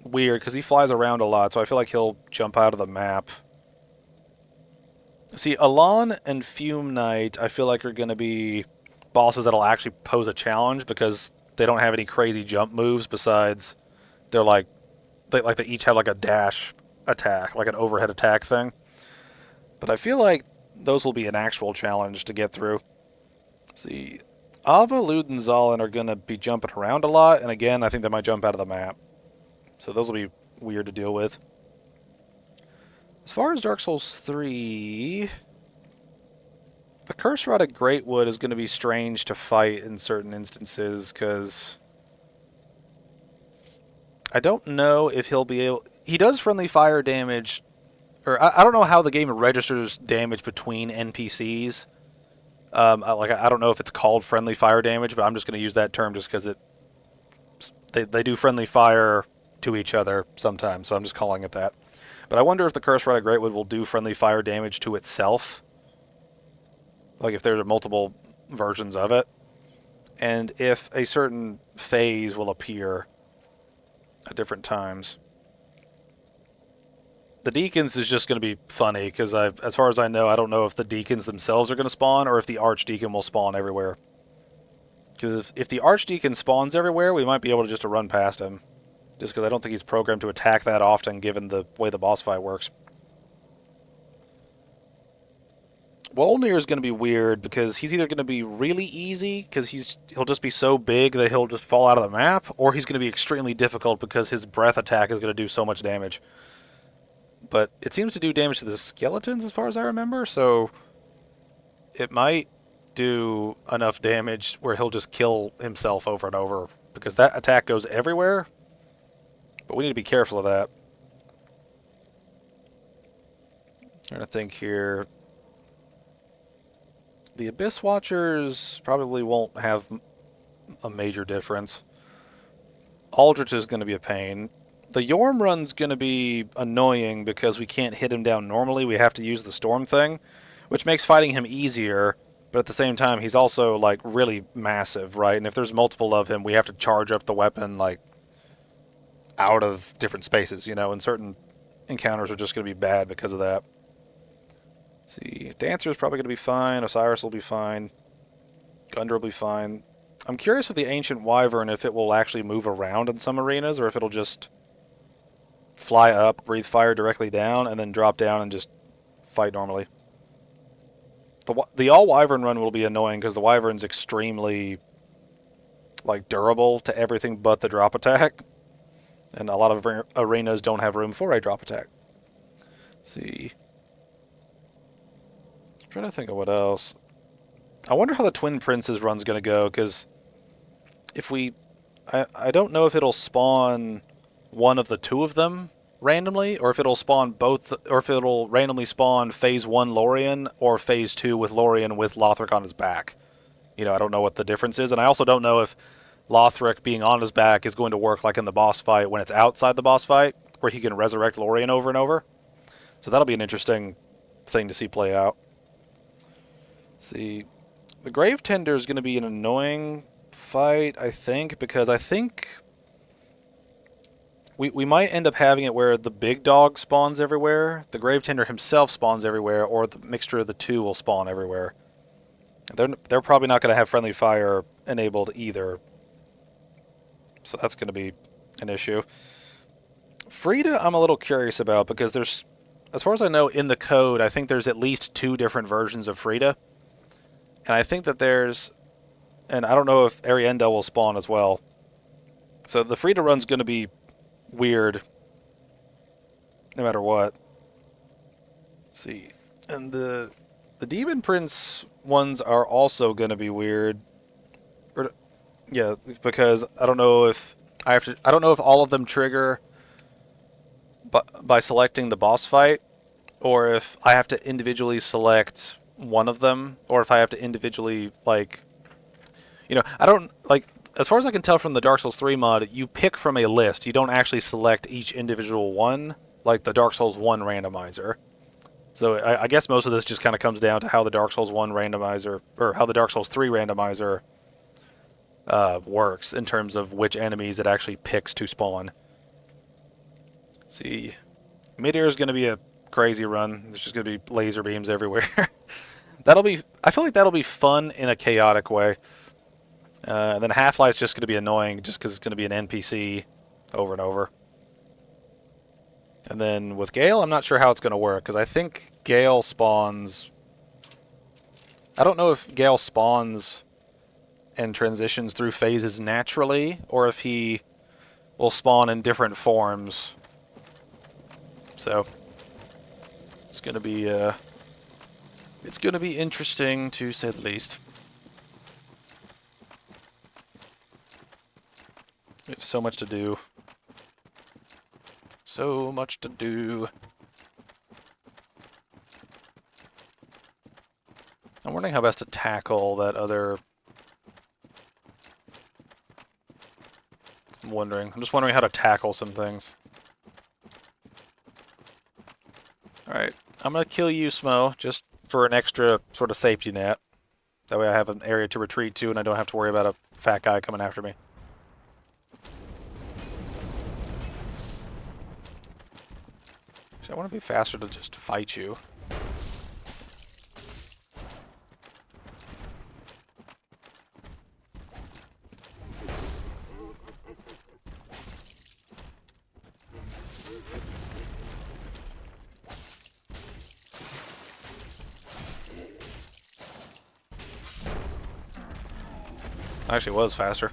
weird, because he flies around a lot, so I feel like he'll jump out of the map. See, Alon and Fume Knight, I feel like are going to be bosses that'll actually pose a challenge, because they don't have any crazy jump moves besides they're like they each have like a dash attack, like an overhead attack thing. But I feel like those will be an actual challenge to get through. Let's see, Ava, Lud, and Zalin are going to be jumping around a lot, and again, I think they might jump out of the map. So those will be weird to deal with. As far as Dark Souls 3, the Curse Rod of Greatwood is going to be strange to fight in certain instances, because I don't know if he'll be able... He does friendly fire damage, or I don't know how the game registers damage between NPCs. I don't know if it's called friendly fire damage, but I'm just going to use that term just because they do friendly fire to each other sometimes, so I'm just calling it that. But I wonder if the Curse Rod of Greatwood will do friendly fire damage to itself. Like if there are multiple versions of it. And if a certain phase will appear at different times. The Deacons is just going to be funny, because as far as I know, I don't know if the Deacons themselves are going to spawn, or if the Archdeacon will spawn everywhere. Because if the Archdeacon spawns everywhere, we might be able to just run past him. Just because I don't think he's programmed to attack that often, given the way the boss fight works. Wolnir is going to be weird because he's either going to be really easy because he'll just be so big that he'll just fall out of the map, or he's going to be extremely difficult because his breath attack is going to do so much damage. But it seems to do damage to the skeletons as far as I remember, so it might do enough damage where he'll just kill himself over and over because that attack goes everywhere. But we need to be careful of that. I'm trying to think here. The Abyss Watchers probably won't have a major difference. Aldrich is going to be a pain. The Yorm run's going to be annoying because we can't hit him down normally. We have to use the Storm thing, which makes fighting him easier, but at the same time, he's also, like, really massive, right? And if there's multiple of him, we have to charge up the weapon, like, out of different spaces, you know, and certain encounters are just going to be bad because of that. See, Dancer is probably going to be fine. Osiris will be fine. Gundra will be fine. I'm curious of the Ancient Wyvern, if it will actually move around in some arenas, or if it'll just fly up, breathe fire directly down, and then drop down and just fight normally. The All-Wyvern run will be annoying, because the Wyvern's extremely, like, durable to everything but the drop attack. And a lot of arenas don't have room for a drop attack. Let's see. I'm trying to think of what else. I wonder how the Twin Princes run's going to go, because if we... I don't know if it'll spawn one of the two of them randomly, or if it'll spawn both, or if it'll randomly spawn Phase 1 Lorien, or Phase 2 with Lorien with Lothric on his back. You know, I don't know what the difference is, and I also don't know if Lothric being on his back is going to work like in the boss fight when it's outside the boss fight, where he can resurrect Lorien over and over. So that'll be an interesting thing to see play out. See, the Grave Tender is going to be an annoying fight, I think, because I think we might end up having it where the big dog spawns everywhere, the Grave Tender himself spawns everywhere, or the mixture of the two will spawn everywhere. They're probably not going to have friendly fire enabled either, so that's going to be an issue. Frida, I'm a little curious about, because there's, as far as I know, in the code, I think there's at least 2 different versions of Frida. And I think that there's... And I don't know if Arienda will spawn as well. So the Frida run's going to be weird no matter what. Let's see. And the Demon Prince ones are also going to be weird. Yeah, because I don't know if... I don't know if all of them trigger by selecting the boss fight, or if I have to individually select one of them, or if I have to individually, like, you know, I don't, like, as far as I can tell from the Dark Souls 3 mod, you pick from a list. You don't actually select each individual one, like the Dark Souls 1 randomizer. So I guess most of this just kind of comes down to how the Dark Souls 1 randomizer, or how the Dark Souls 3 randomizer works in terms of which enemies it actually picks to spawn. Let's see, Midair is going to be a crazy run. There's just going to be laser beams everywhere. I feel like that'll be fun in a chaotic way. And then Half-Life's just going to be annoying just because it's going to be an NPC over and over. And then with Gale, I'm not sure how it's going to work, because I think Gale spawns... I don't know if Gale spawns and transitions through phases naturally, or if he will spawn in different forms. So it's going to be interesting, to say the least. We have so much to do. So much to do. I'm wondering how best to tackle that other... I'm just wondering how to tackle some things. Alright, I'm going to kill you, Smo, just for an extra sort of safety net. That way I have an area to retreat to and I don't have to worry about a fat guy coming after me. Actually, I want to be faster to just fight you. Actually was faster.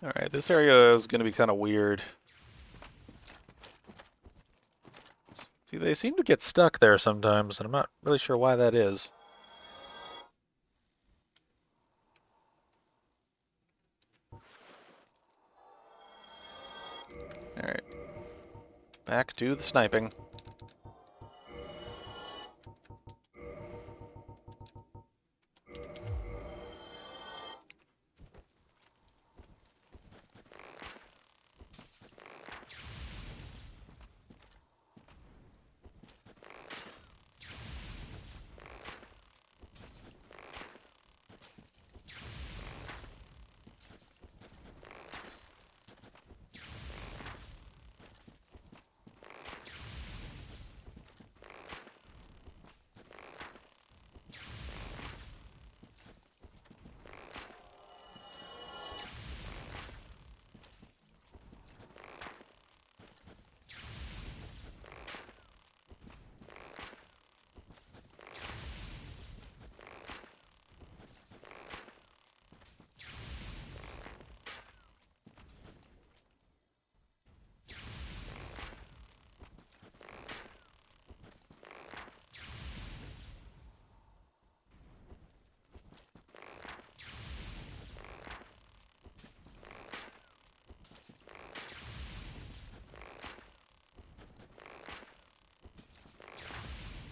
Alright, this area is going to be kind of weird. See, they seem to get stuck there sometimes, and I'm not really sure why that is. Alright. Back to the sniping.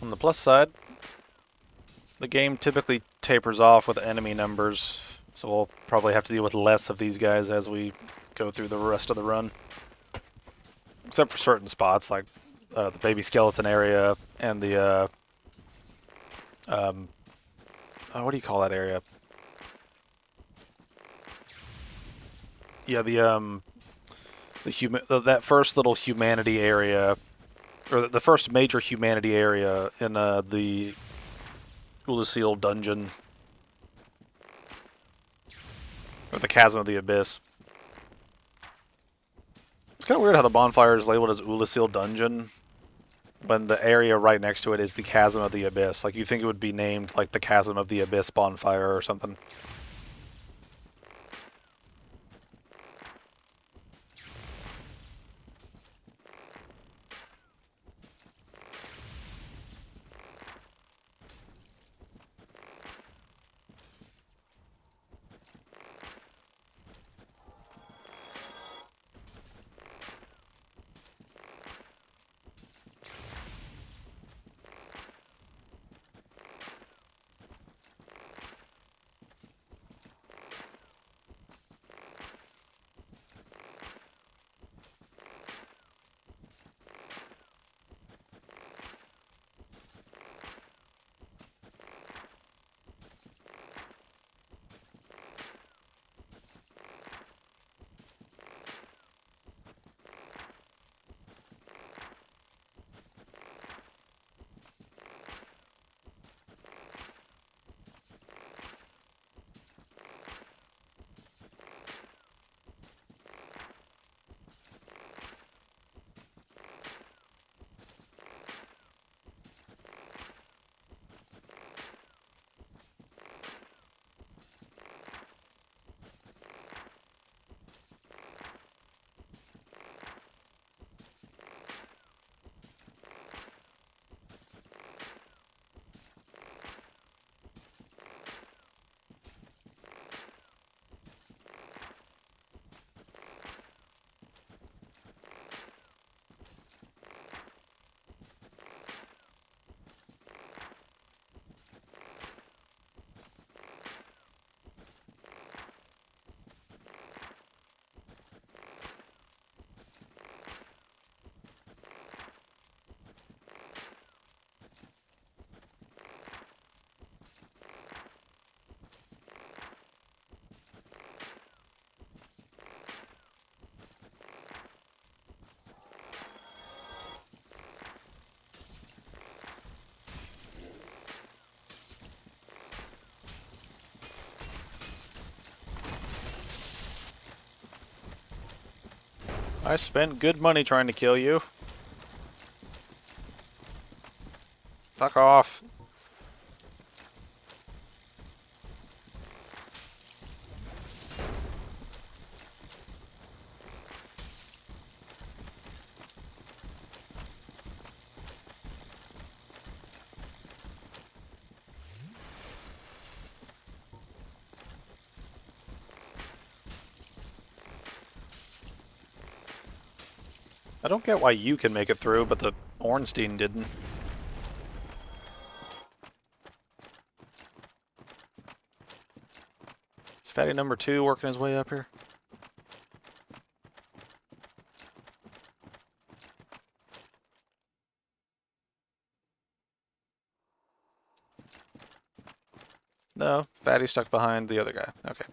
On the plus side, the game typically tapers off with enemy numbers, so we'll probably have to deal with less of these guys as we go through the rest of the run. Except for certain spots, like the baby skeleton area and the, what do you call that area? Yeah, that first little humanity area, or the first major humanity area in the Ulasil dungeon, or the Chasm of the Abyss. It's kind of weird how the bonfire is labeled as Ulasil dungeon, when the area right next to it is the Chasm of the Abyss. Like, you think it would be named like the Chasm of the Abyss bonfire or something. I spent good money trying to kill you. Fuck off. I don't get why you can make it through, but the Ornstein didn't. Is fatty number 2 working his way up here? No, fatty's stuck behind the other guy. Okay.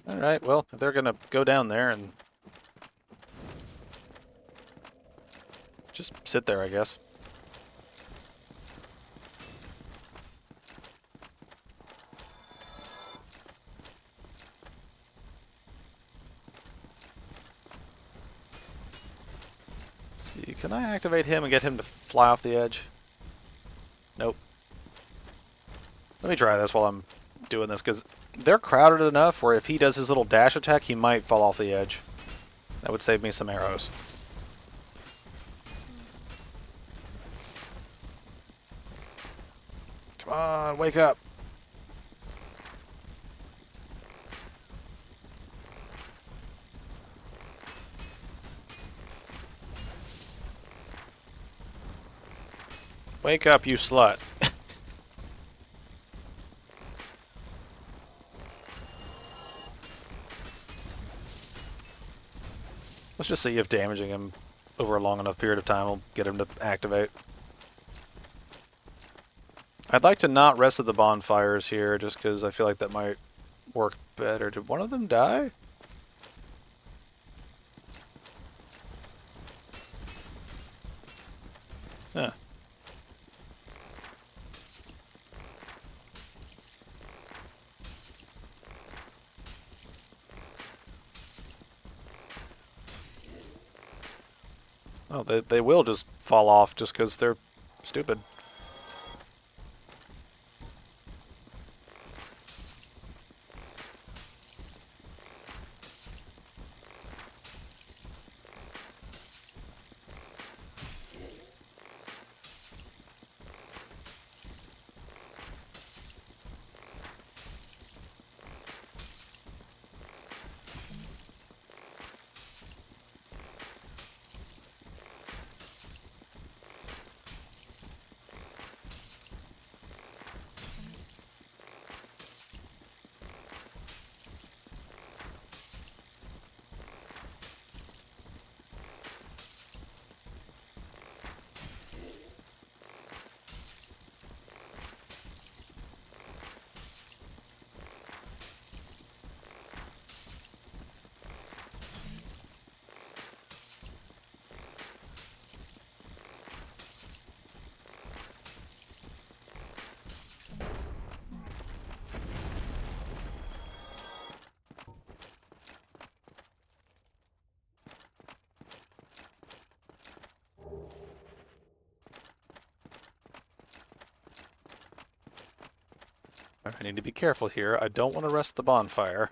Alright, well, if they're gonna go down there and just sit there, I guess. See, can I activate him and get him to fly off the edge? Nope. Let me try this while I'm doing this, because they're crowded enough where if he does his little dash attack, he might fall off the edge. That would save me some arrows. Come on, wake up. Wake up, you slut. Let's just see if damaging him over a long enough period of time will get him to activate. I'd like to not rest at the bonfires here, just because I feel like that might work better. Did one of them die? Yeah. Oh, they will just fall off just because they're stupid. I need to be careful here. I don't want to rest the bonfire.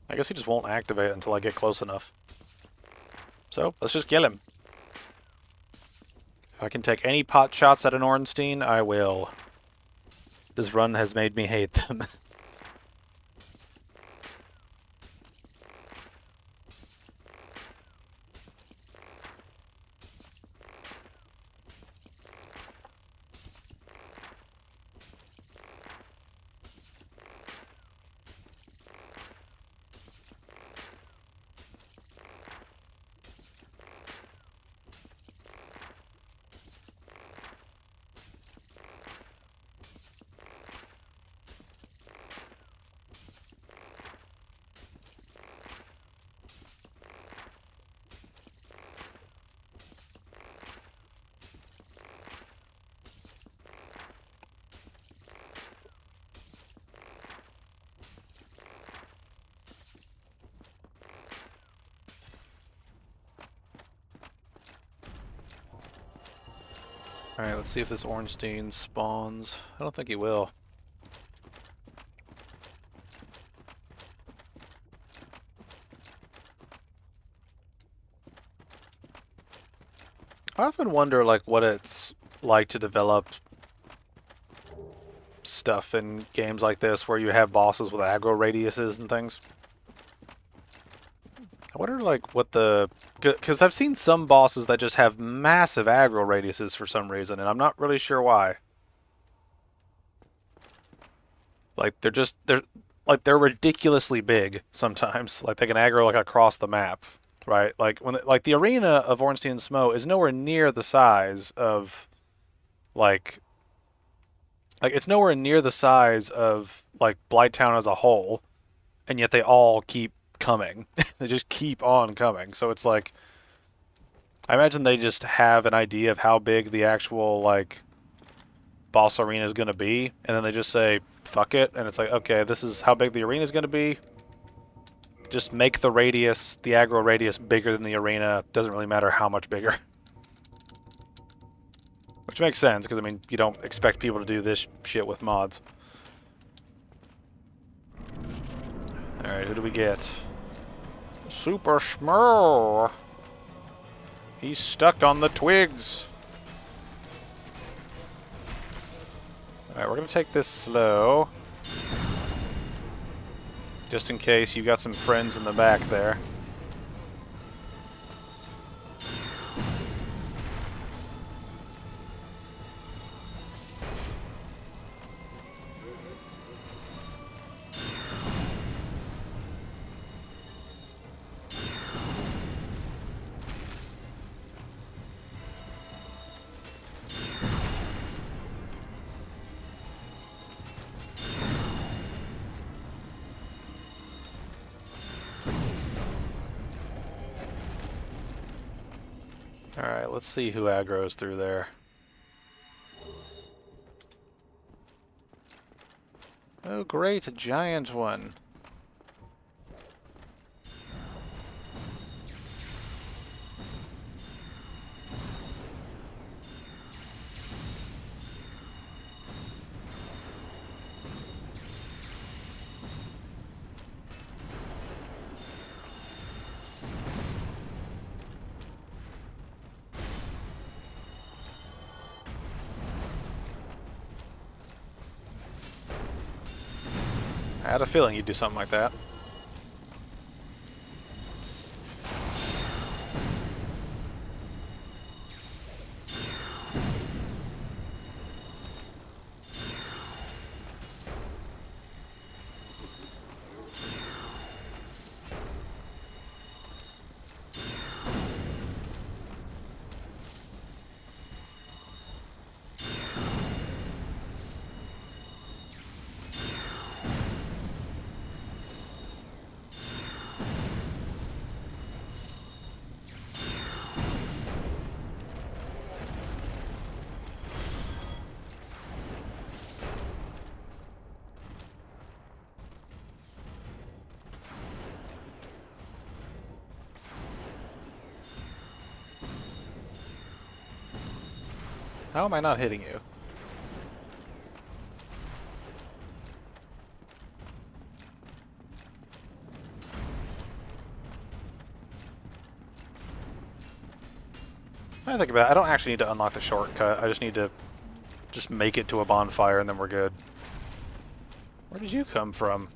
I guess he just won't activate until I get close enough. So, let's just kill him. If I can take any pot shots at an Ornstein, I will. This run has made me hate them. Alright, let's see if this Ornstein spawns. I don't think he will. I often wonder, like, what it's like to develop stuff in games like this where you have bosses with aggro radiuses and things. I wonder, like, what the... Because I've seen some bosses that just have massive aggro radiuses for some reason, and I'm not really sure why. Like they're ridiculously big sometimes. Like they can aggro like across the map, right? Like like the arena of Ornstein Smo is nowhere near the size of like it's nowhere near the size of like Blighttown as a whole, and yet they all keep coming. They just keep on coming. So it's like I imagine they just have an idea of how big the actual like boss arena is going to be, and then they just say fuck it, and it's like okay, this is how big the arena is going to be. Just make the radius, the aggro radius, bigger than the arena. Doesn't really matter how much bigger. Which makes sense, because, I mean, you don't expect people to do this shit with mods. Alright, who do we get? Super Smurl! He's stuck on the twigs! Alright, we're gonna take this slow. Just in case you've got some friends in the back there. Alright, let's see who aggroes through there. Oh great, a giant one. I had a feeling you'd do something like that. How am I not hitting you? I think about it, I don't actually need to unlock the shortcut. I just need to just make it to a bonfire and then we're good. Where did you come from?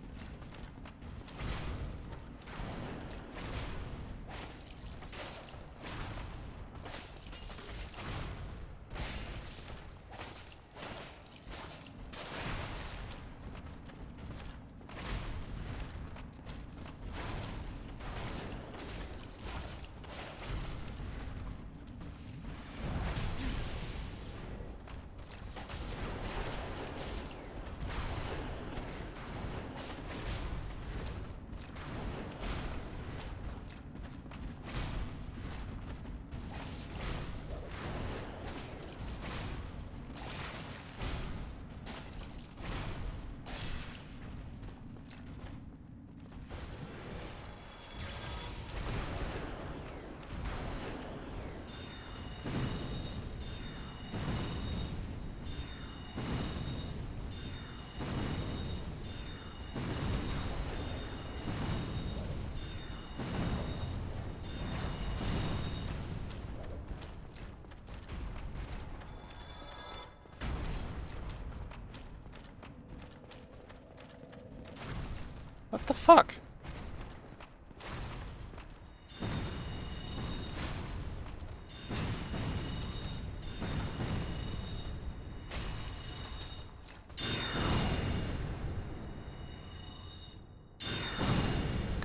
What the fuck?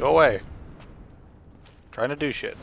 Go away. Trying to do shit.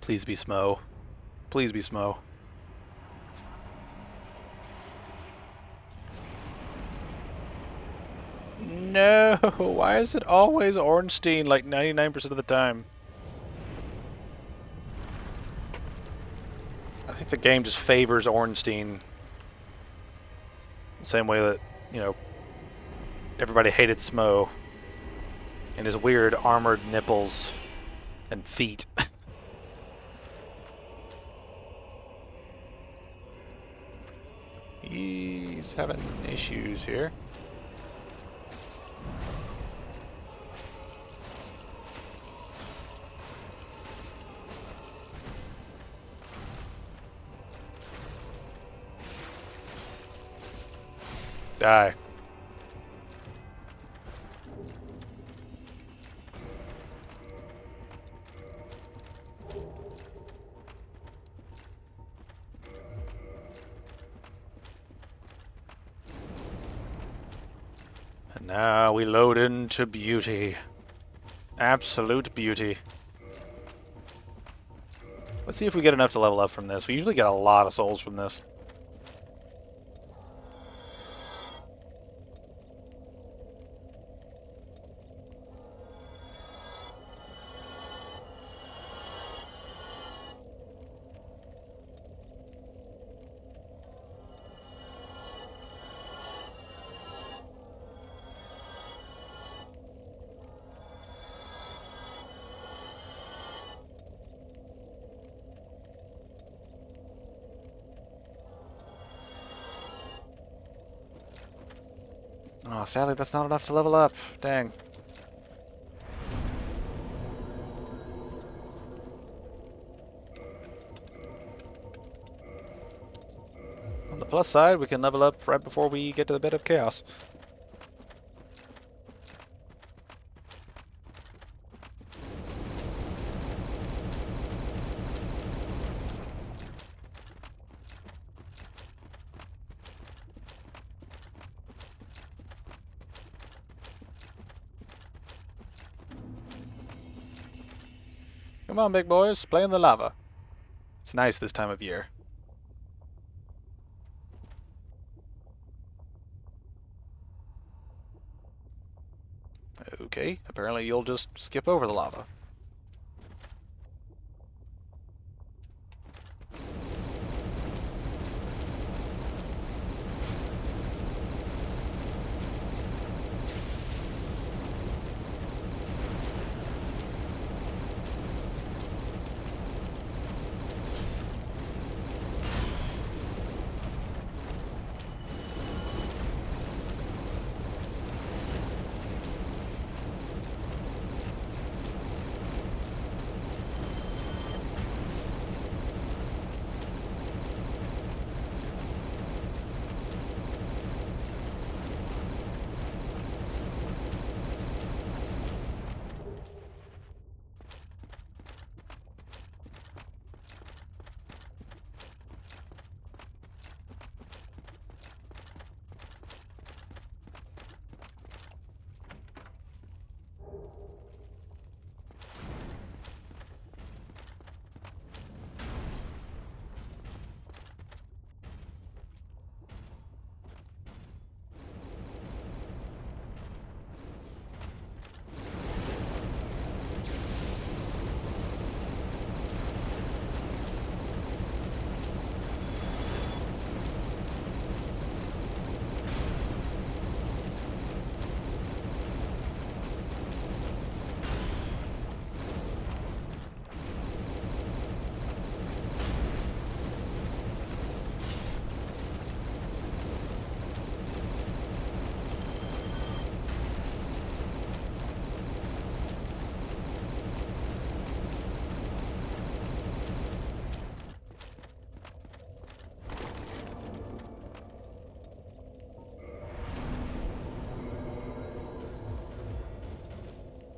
Please be Smo. Please be Smo. No! Why is it always Ornstein like 99% of the time? I think the game just favors Ornstein. The same way that, you know, everybody hated Smo. And his weird armored nipples and feet. He's having issues here. Die. And now we load into beauty. Absolute beauty. Let's see if we get enough to level up from this. We usually get a lot of souls from this. Oh, sadly, that's not enough to level up. Dang. On the plus side, we can level up right before we get to the bed of chaos. Come on, big boys, play in the lava. It's nice this time of year. Okay, apparently you'll just skip over the lava.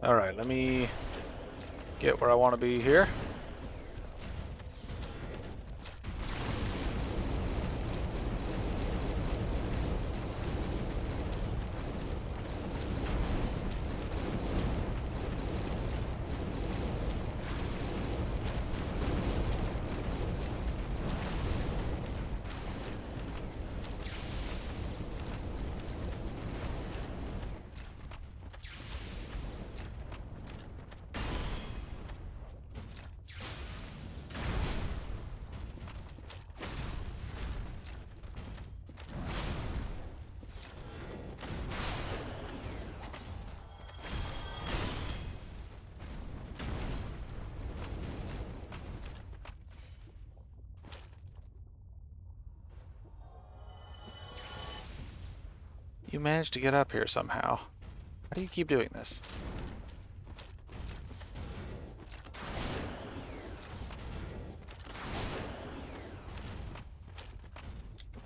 Alright, let me get where I want to be here. You managed to get up here somehow. How do you keep doing this?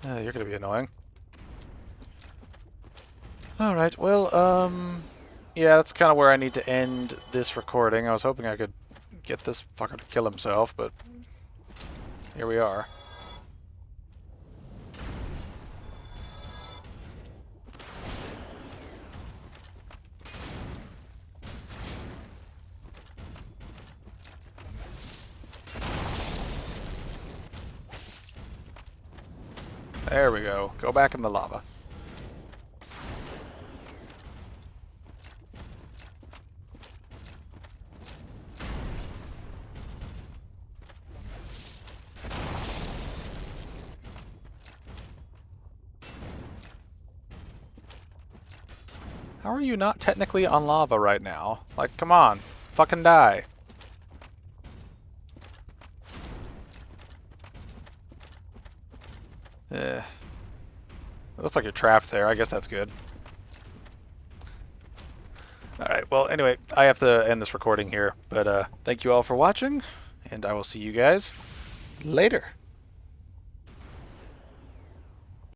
You're gonna be annoying. Alright, well, yeah, that's kind of where I need to end this recording. I was hoping I could get this fucker to kill himself, but here we are. There we go. Go back in the lava. How are you not technically on lava right now? Like, come on. Fucking die. Eh. It looks like you're trapped there. I guess that's good. Alright, well, anyway, I have to end this recording here. But thank you all for watching, and I will see you guys later.